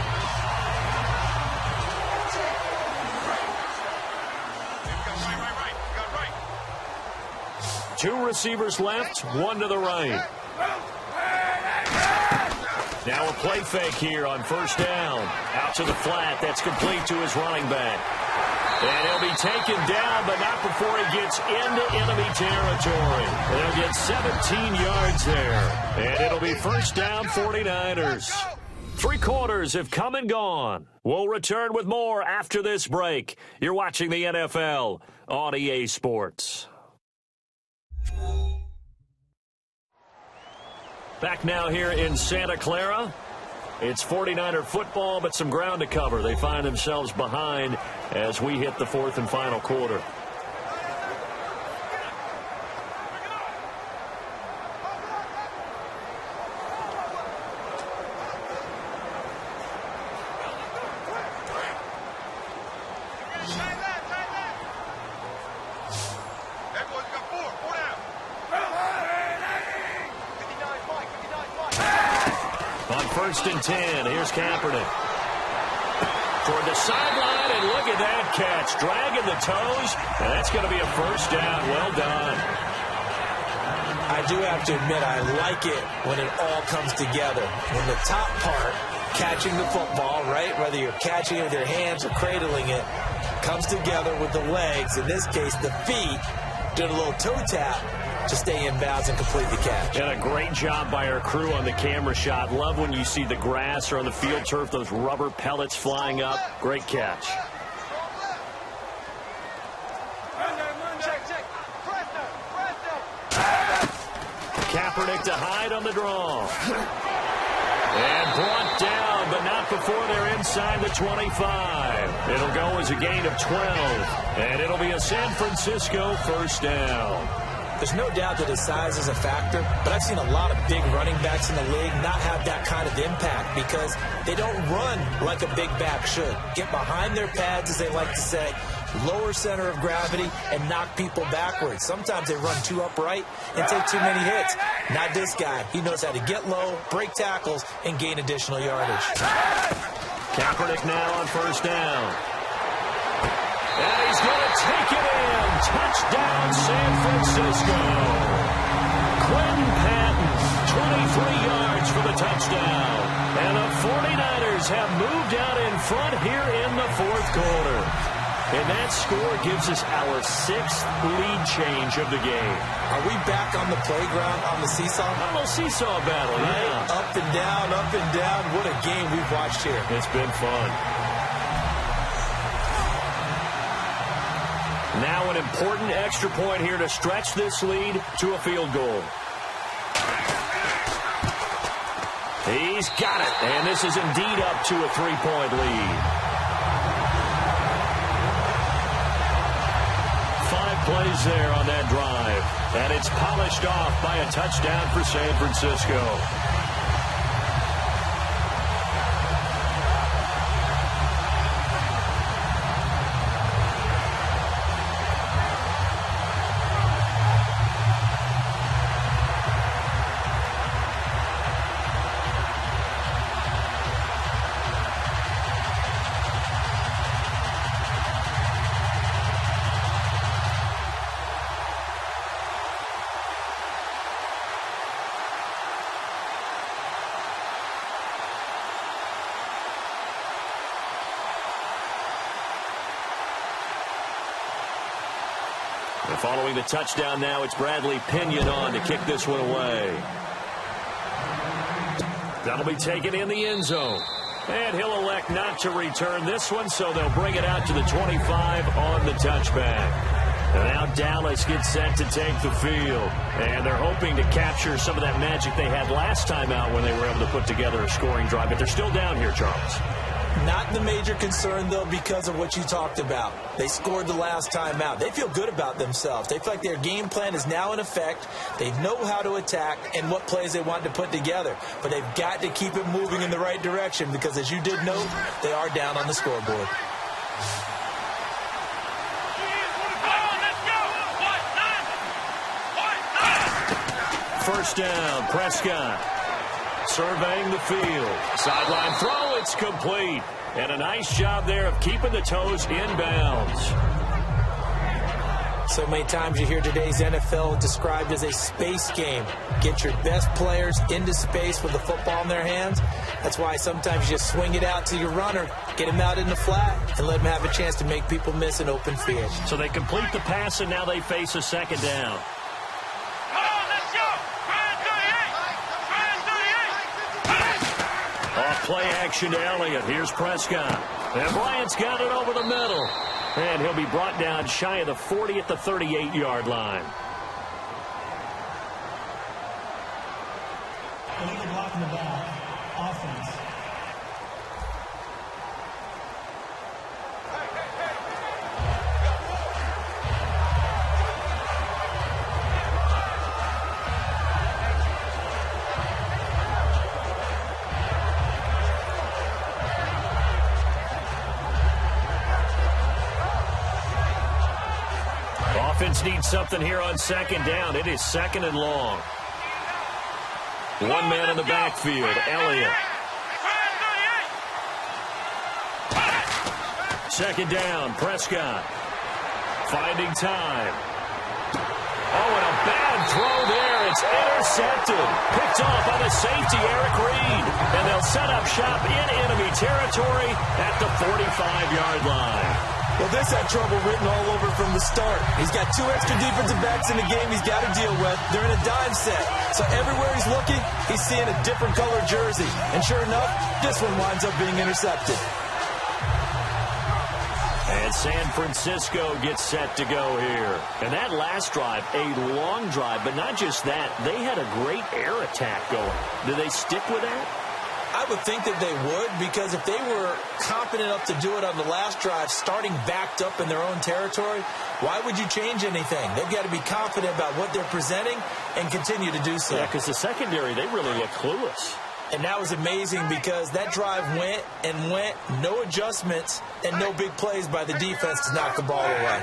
Two receivers left, one to the right. Now a play fake here on first down. Out to the flat. That's complete to his running back. And he'll be taken down, but not before he gets into enemy territory. And he'll get 17 yards there. And it'll be first down 49ers. Three quarters have come and gone. We'll return with more after this break. You're watching the NFL on EA Sports. Back now here in Santa Clara. It's 49er football, but some ground to cover. They find themselves behind as we hit the fourth and final quarter. First and 10. Here's Kaepernick. Toward the sideline, and look at that catch. Dragging the toes, and that's going to be a first down. Well done. I do have to admit, I like it when it all comes together. When the top part, catching the football, right, whether you're catching it with your hands or cradling it, comes together with the legs, in this case the feet, did a little toe tap to stay in bounds and complete the catch. And a great job by our crew on the camera shot. Love when you see the grass or on the field turf, those rubber pellets flying up. Great catch. Kaepernick to hide on the draw. And brought down, but not before they're inside the 25. It'll go as a gain of 12. And it'll be a San Francisco first down. There's no doubt that his size is a factor, but I've seen a lot of big running backs in the league not have that kind of impact because they don't run like a big back should. Get behind their pads, as they like to say, lower center of gravity, and knock people backwards. Sometimes they run too upright and take too many hits. Not this guy. He knows how to get low, break tackles, and gain additional yardage. Kaepernick now on first down. And he's going to take it in. Touchdown, San Francisco. Quentin Patton, 23 yards for the touchdown. And the 49ers have moved out in front here in the fourth quarter. And that score gives us our sixth lead change of the game. Are we back on the playground on the seesaw? A little seesaw battle, yeah. Up and down, up and down. What a game we've watched here. It's been fun. Now an important extra point here to stretch this lead to a field goal. He's got it, and this is indeed up to a three-point lead. 5 plays there on that drive, and it's polished off by a touchdown for San Francisco. And following the touchdown now, it's Bradley Pinion on to kick this one away. That'll be taken in the end zone. And he'll elect not to return this one, so they'll bring it out to the 25 on the touchback. And now Dallas gets set to take the field. And they're hoping to capture some of that magic they had last time out when they were able to put together a scoring drive. But they're still down here, Charles. Not the major concern, though, because of what you talked about. They scored the last time out. They feel good about themselves. They feel like their game plan is now in effect. They know how to attack and what plays they want to put together. But they've got to keep it moving in the right direction because, as you did note, they are down on the scoreboard. First down, Prescott. Surveying the field. Sideline throw, it's complete. And a nice job there of keeping the toes inbounds. So many times you hear today's NFL described as a space game. Get your best players into space with the football in their hands. That's why sometimes you just swing it out to your runner, get him out in the flat, and let him have a chance to make people miss an open field. So they complete the pass, and now they face a second down. Off play action to Elliott. Here's Prescott. And Bryant's got it over the middle. And he'll be brought down shy of the 40 at the 38-yard line. Illegal block in the back. Offense. Offense needs something here on second down. It is second and long. One man in the backfield, Elliott. Second down, Prescott. Finding time. Oh, and a bad throw there. It's intercepted. Picked off by the safety, Eric Reed. And they'll set up shop in enemy territory at the 45-yard line. Well, this had trouble written all over from the start. He's got two extra defensive backs in the game he's got to deal with. They're in a dime set. So everywhere he's looking, he's seeing a different color jersey. And sure enough, this one winds up being intercepted. And San Francisco gets set to go here. And that last drive, a long drive, but not just that. They had a great air attack going. Do they stick with that? I would think that they would, because if they were confident enough to do it on the last drive, starting backed up in their own territory, why would you change anything? They've got to be confident about what they're presenting and continue to do so. Yeah, because the secondary, they really look clueless. And that was amazing because that drive went and went, no adjustments, and no big plays by the defense to knock the ball away.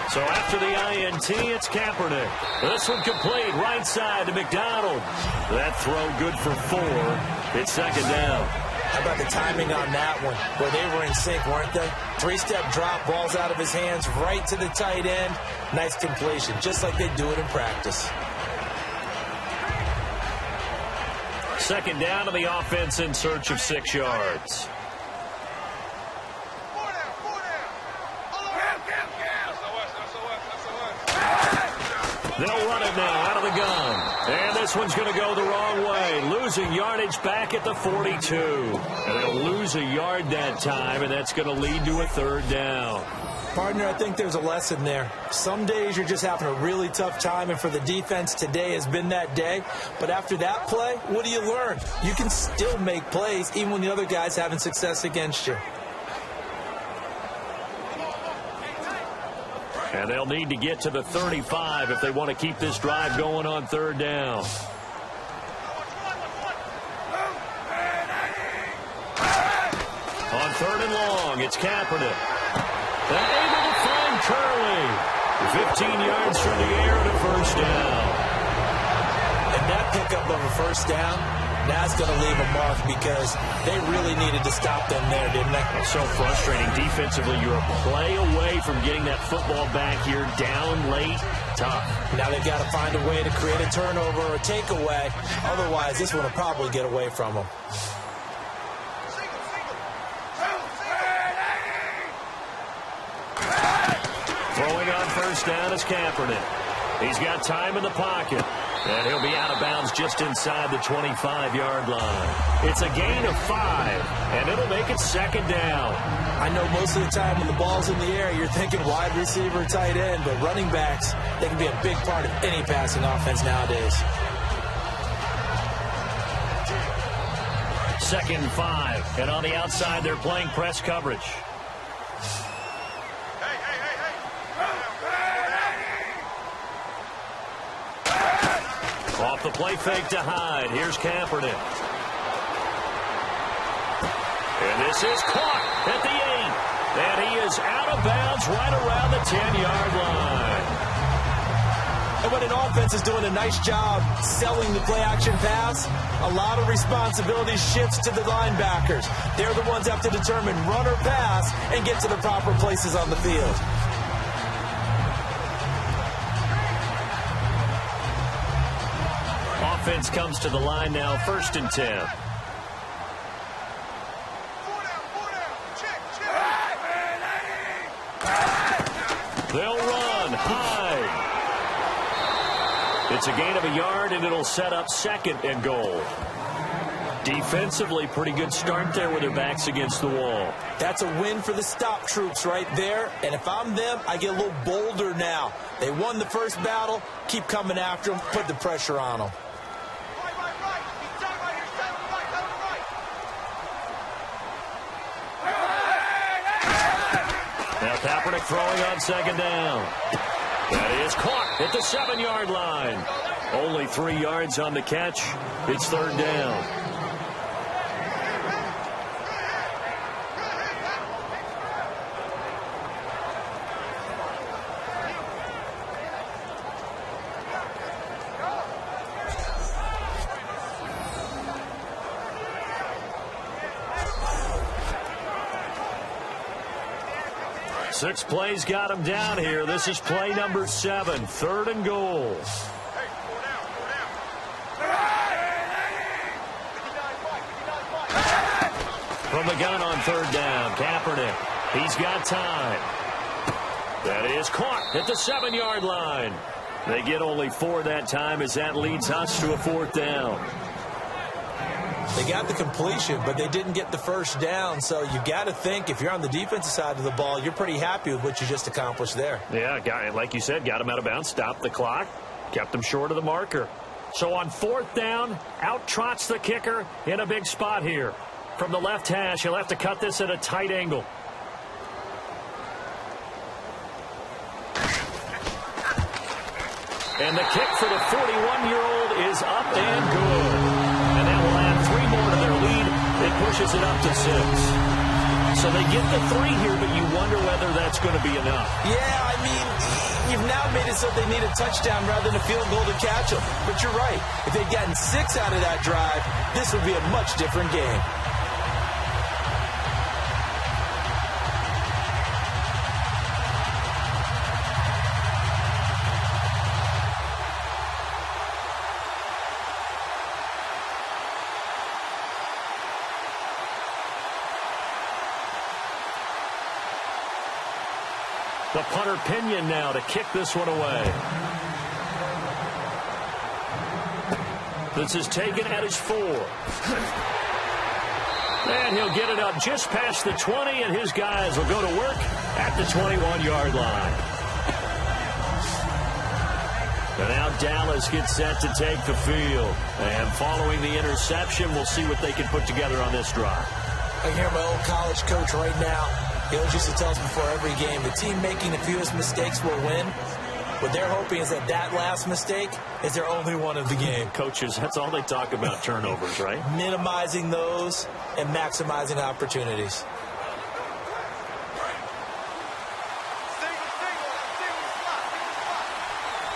So after the INT, it's Kaepernick. This one complete, right side to McDonald. That throw good for 4. It's second down. How about the timing on that one, where they were in sync, weren't they? 3-step drop, balls out of his hands, right to the tight end. Nice completion, just like they do it in practice. Second down to the offense in search of 6 yards. They'll run it now out of the gun. And this one's going to go the wrong way. Losing yardage back at the 42. And they'll lose a yard that time, and that's going to lead to a third down. Partner, I think there's a lesson there. Some days you're just having a really tough time, and for the defense, today has been that day. But after that play, what do you learn? You can still make plays even when the other guy's having success against you. And they'll need to get to the 35 if they want to keep this drive going on third down. On third and long, it's Kaepernick. And able to find Curley. 15 yards from the air to first down. And that pickup of a first down, that's going to leave a mark because they really needed to stop them there, didn't they? It's so frustrating. Defensively, you're a play away from getting that football back here down late. Tough. Now they've got to find a way to create a turnover or a takeaway. Otherwise, this one will probably get away from them. Throwing on first down is Kaepernick. He's got time in the pocket. And he'll be out of bounds just inside the 25-yard line. It's a gain of 5, and it'll make it second down. I know most of the time when the ball's in the air, you're thinking wide receiver, tight end, but running backs, they can be a big part of any passing offense nowadays. 2nd and 5. And on the outside, they're playing press coverage. Off the play fake to Hyde. Here's Kaepernick. And this is caught at the 8. And he is out of bounds right around the 10-yard line. And when an offense is doing a nice job selling the play-action pass, a lot of responsibility shifts to the linebackers. They're the ones that have to determine run or pass and get to the proper places on the field. Offense comes to the line now, 1st and 10. They'll run high. It's a gain of a yard, and it'll set up 2nd and goal. Defensively, pretty good start there with their backs against the wall. That's a win for the stop troops right there. And if I'm them, I get a little bolder now. They won the first battle. Keep coming after them. Put the pressure on them. Now Kaepernick throwing on 2nd down. That is caught at the 7-yard line. Only 3 yards on the catch. It's 3rd down. Six plays got him down here. This is play number 7, 3rd and goal. From the gun on 3rd down, Kaepernick. He's got time. That is caught at the 7-yard line. They get only 4 that time as that leads us to a 4th down. They got the completion, but they didn't get the first down. So you got to think if you're on the defensive side of the ball, you're pretty happy with what you just accomplished there. Yeah, like you said, got him out of bounds, stopped the clock, kept him short of the marker. So on 4th down, out trots the kicker in a big spot here. From the left hash, he'll have to cut this at a tight angle. And the kick for the 41-year-old is up and good. And that will add 3 more to their lead. It pushes it up to 6. So they get the 3 here, but you wonder whether that's going to be enough. Yeah, I mean, you've now made it so they need a touchdown rather than a field goal to catch them. But you're right. If they'd gotten 6 out of that drive, this would be a much different game. The punter Pinion now to kick this one away. This is taken at his 4. And he'll get it up just past the 20, and his guys will go to work at the 21-yard line. And now Dallas gets set to take the field. And following the interception, we'll see what they can put together on this drive. I hear my old college coach right now. He always used to tell us before every game, the team making the fewest mistakes will win. What they're hoping is that that last mistake is their only one of the game. Coaches, that's all they talk about, turnovers, right? Minimizing those and maximizing opportunities.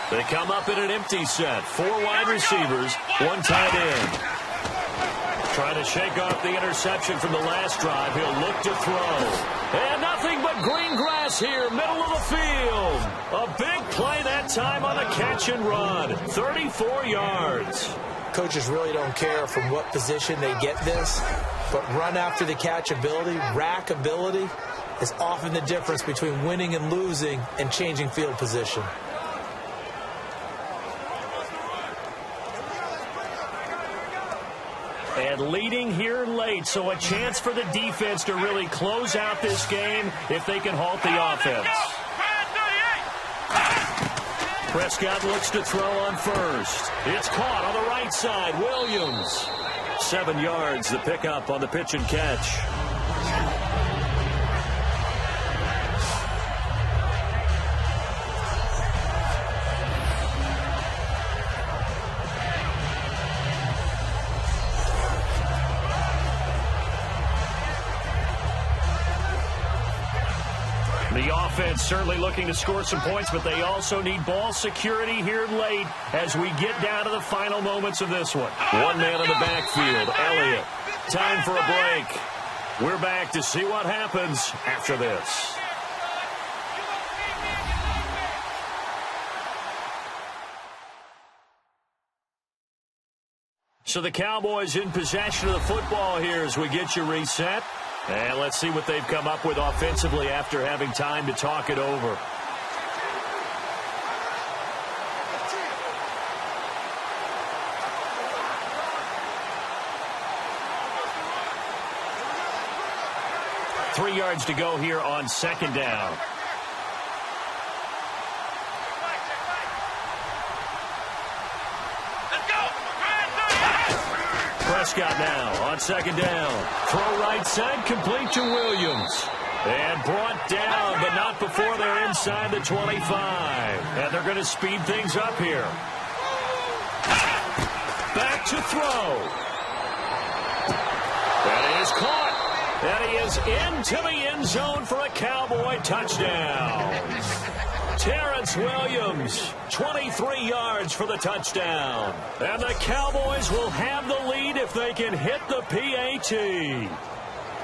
They come up in an empty set. 4 wide receivers, 1 tight end. Trying to shake off the interception from the last drive. He'll look to throw. And nothing but green grass here, middle of the field. A big play that time on the catch and run. 34 yards. Coaches really don't care from what position they get this, but run after the catch ability, rack ability, is often the difference between winning and losing and changing field position. And leading here late, so a chance for the defense to really close out this game if they can halt the offense. Prescott looks to throw on first. It's caught on the right side. Williams 7 yards, the pickup on the pitch and catch. The offense certainly looking to score some points, but they also need ball security here late as we get down to the final moments of this one. One man in the backfield, Elliott. Time for a break. We're back to see what happens after this. So the Cowboys in possession of the football here as we get you reset. And let's see what they've come up with offensively after having time to talk it over. Three yards to go here on second down. Prescott now on second down. Throw right side, complete to Williams. And brought down, but not before they're inside the 25. And they're going to speed things up here. Back to throw. And he is caught. And he is into the end zone for a Cowboy touchdown. Terrence Williams, 23 yards for the touchdown. And the Cowboys will have the lead if they can hit the PAT.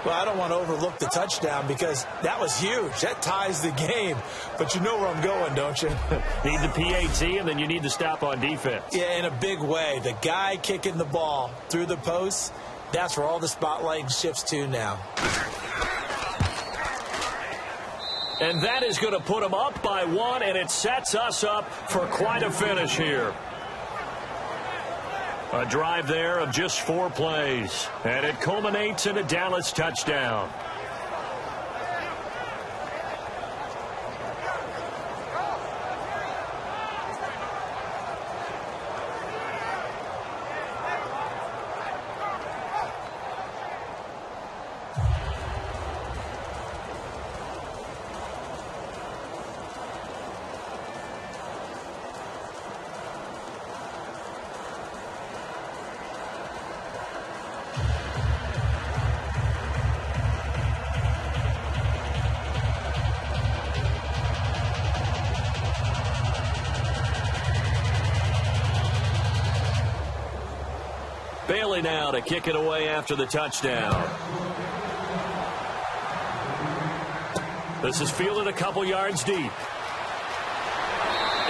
Well, I don't want to overlook the touchdown because that was huge. That ties the game. But you know where I'm going, don't you? Need the PAT, and then you need to stop on defense. Yeah, in a big way. The guy kicking the ball through the posts, that's where all the spotlight shifts to now. And that is going to put them up by 1, and it sets us up for quite a finish here. A drive there of just 4 plays, and it culminates in a Dallas touchdown. Bailey now to kick it away after the touchdown. This is fielded a couple yards deep.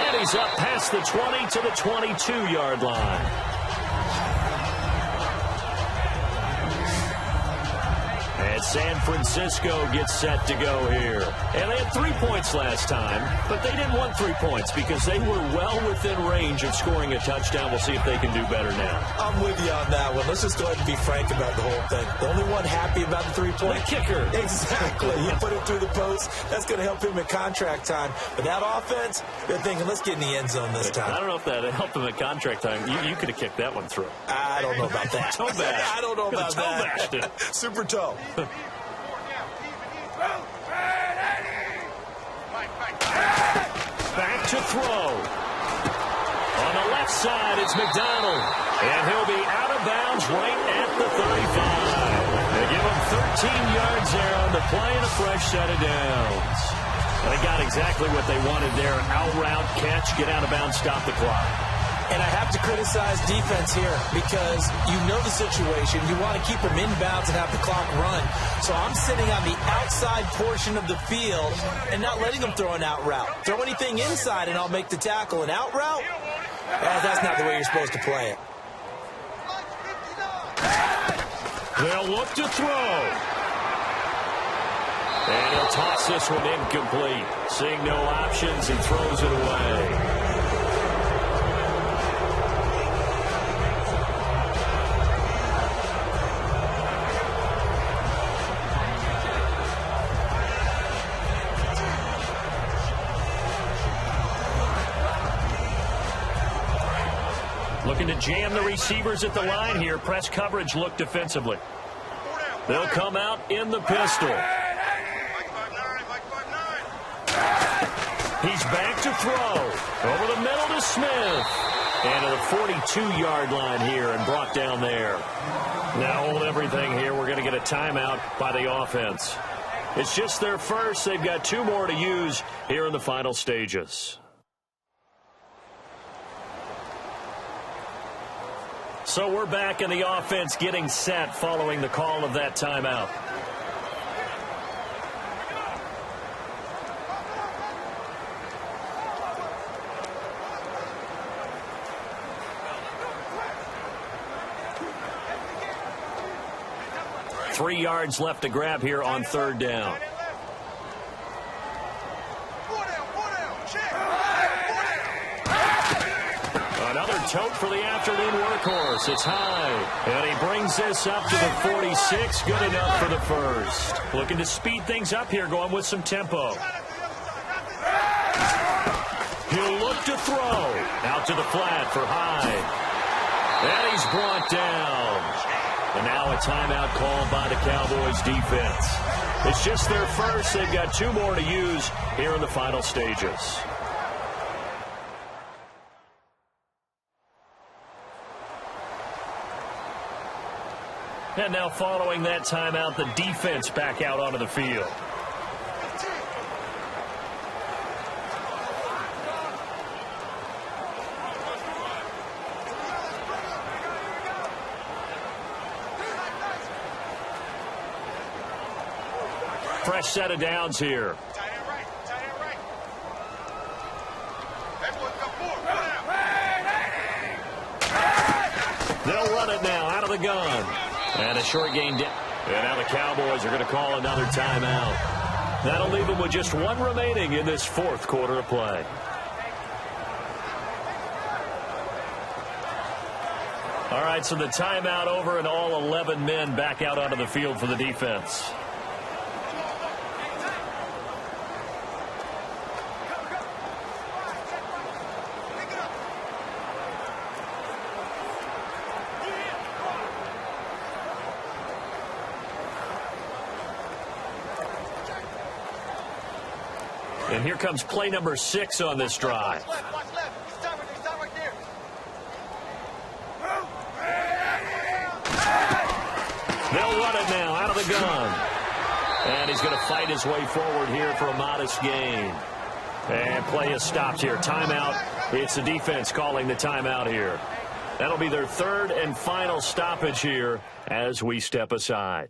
And he's up past the 20 to the 22-yard line. And San Francisco gets set to go here. And they had 3 points last time, but they didn't want 3 points because they were well within range of scoring a touchdown. We'll see if they can do better now. I'm with you on that one. Let's just go ahead and be frank about the whole thing. The only one happy about the 3-point. The kicker. Exactly. You put it through the post. That's going to help him at contract time. But that offense, they're thinking, let's get in the end zone this time. I don't know if that helped him at contract time. You could have kicked that one through. I don't know about that. Toe bash. I don't know about toe that. Bashed it. Super toe. Back to throw. On the left side, it's McDonald. And he'll be out of bounds right at the 35. They give him 13 yards there on the play and a fresh set of downs. They got exactly what they wanted there. Out route, catch, get out of bounds, stop the clock. And I have to criticize defense here because you know the situation. You want to keep them inbounds and have the clock run. So I'm sitting on the outside portion of the field and not letting them throw an out route. Throw anything inside and I'll make the tackle. An out route? That's not the way you're supposed to play it. They'll look to throw. And he'll toss this one incomplete. Seeing no options, he throws it away. looking to jam the receivers at the line here. Press coverage look defensively. They'll come out in the pistol. He's back to throw. Over the middle to Smith. And to the 42-yard line here and brought down there. Now hold everything here. We're going to get a timeout by the offense. It's just their first. They've got 2 more to use here in the final stages. So we're back in the offense getting set following the call of that timeout. Three yards left to grab here on 3rd down. Another tote for the afternoon workhorse. It's high. And he brings this up to the 46. Good enough for the first. Looking to speed things up here, going with some tempo. He'll look to throw. Out to the flat for Hyde. And he's brought down. And now a timeout called by the Cowboys defense. It's just their first. They've got 2 more to use here in the final stages. And now following that timeout, the defense back out onto the field. Fresh set of downs here. They'll run it now out of the gun. And a short gain. And now the Cowboys are going to call another timeout. That'll leave them with just 1 remaining in this 4th quarter of play. All right, so the timeout over and all 11 men back out onto the field for the defense. And here comes play number 6 on this drive. They'll run it now out of the gun. And he's going to fight his way forward here for a modest gain. And play is stopped here. Timeout. It's the defense calling the timeout here. That'll be their 3rd and final stoppage here as we step aside.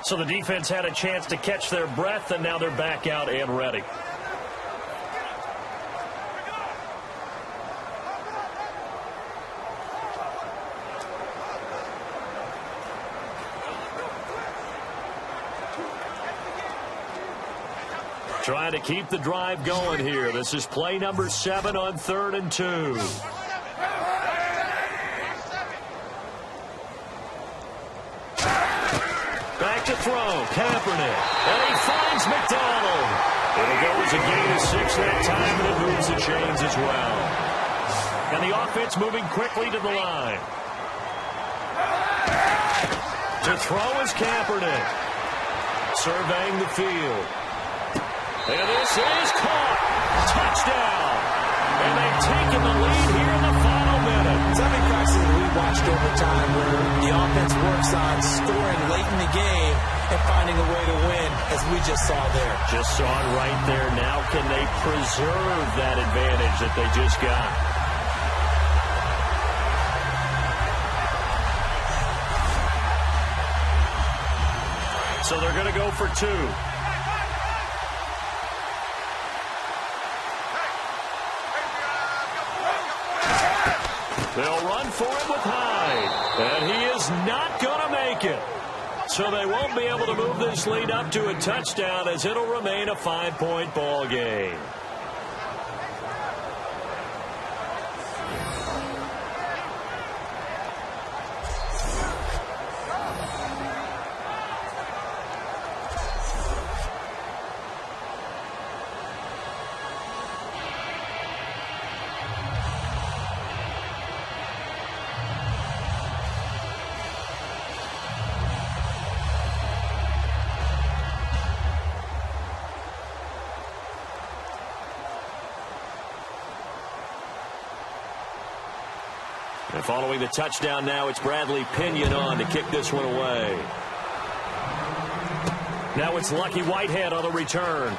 So the defense had a chance to catch their breath, and now they're back out and ready. Trying to keep the drive going here. This is play number 7 on 3rd and 2. Back to throw. Kaepernick. And he finds McDonald. It'll go as a gain of 6 that time, and it moves the chains as well. And the offense moving quickly to the line. To throw is Kaepernick. Surveying the field. And this is caught. Touchdown. And they've taken the lead here in the final minute. Something practices we watched over time where the offense works on scoring late in the game and finding a way to win, as we just saw there. Just saw it right there. Now can they preserve that advantage that they just got? So they're going to go for 2. They'll run for it with Hyde. And he is not going to make it. So they won't be able to move this lead up to a touchdown, as it'll remain a 5-point ball game. And following the touchdown now, it's Bradley Pinion on to kick this one away. Now it's Lucky Whitehead on the return.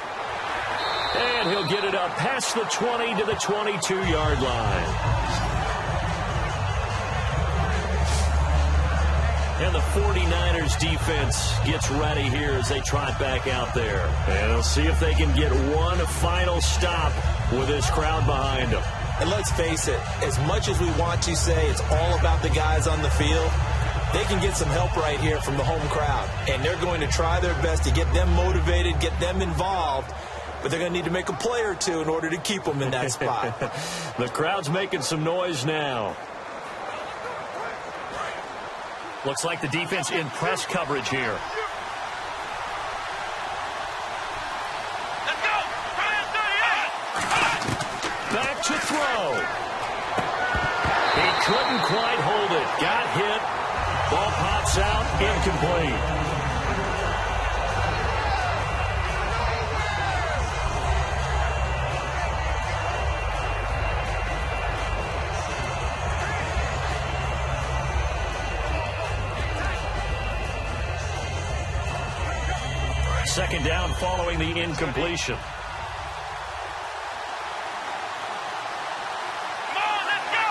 And he'll get it up past the 20 to the 22-yard line. And the 49ers defense gets ready here as they trot back out there. And they'll see if they can get one final stop with this crowd behind them. And let's face it, as much as we want to say it's all about the guys on the field, they can get some help right here from the home crowd. And they're going to try their best to get them motivated, get them involved. But they're going to need to make a play or two in order to keep them in that spot. The crowd's making some noise now. Looks like the defense in press coverage here. Let's go! Back to throw. He couldn't quite hold it. Got hit. Ball pops out. Incomplete. Second down following the incompletion. Come on, let's go!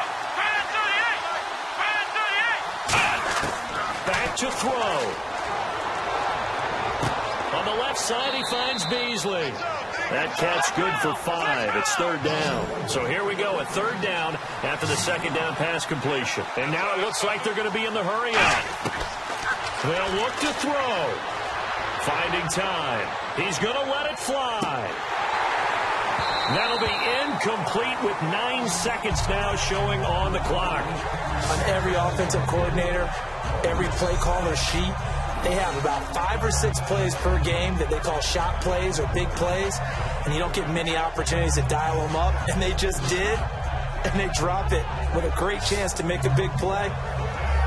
Back to throw. On the left side, he finds Beasley. That catch good for 5. It's third down. So here we go, a third down after the second down pass completion. And now it looks like they're going to be in the hurry up. They'll look to throw. Finding time. He's going to let it fly. That'll be incomplete with 9 seconds now showing on the clock. On every offensive coordinator, every play caller sheet, they have about 5 or 6 plays per game that they call shot plays or big plays, and you don't get many opportunities to dial them up, and they just did, and they drop it with a great chance to make a big play.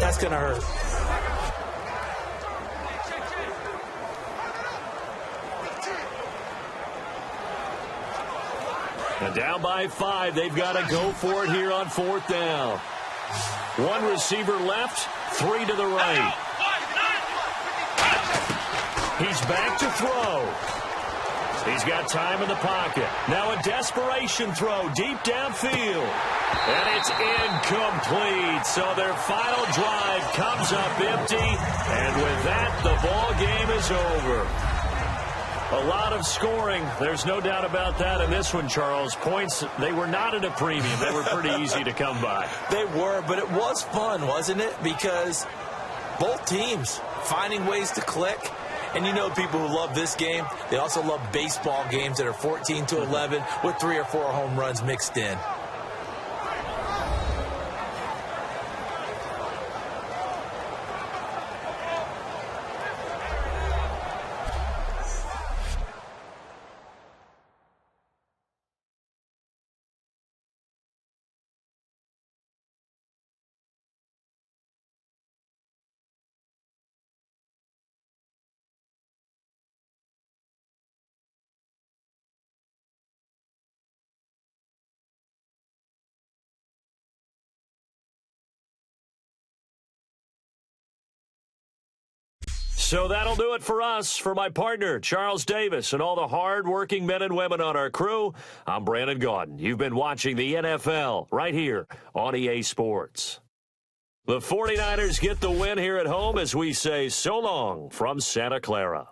That's going to hurt. And down by 5, they've got to go for it here on fourth down. 1 receiver left, 3 to the right. He's back to throw. He's got time in the pocket. Now a desperation throw deep downfield. And it's incomplete. So their final drive comes up empty. And with that, the ball game is over. A lot of scoring. There's no doubt about that in this one, Charles. Points, they were not at a premium. They were pretty easy to come by. They were, but it was fun, wasn't it? Because both teams finding ways to click. And you know people who love this game, they also love baseball games that are 14-11 with 3 or 4 home runs mixed in. So that'll do it for us. For my partner, Charles Davis, and all the hard-working men and women on our crew, I'm Brandon Gaudin. You've been watching the NFL right here on EA Sports. The 49ers get the win here at home as we say so long from Santa Clara.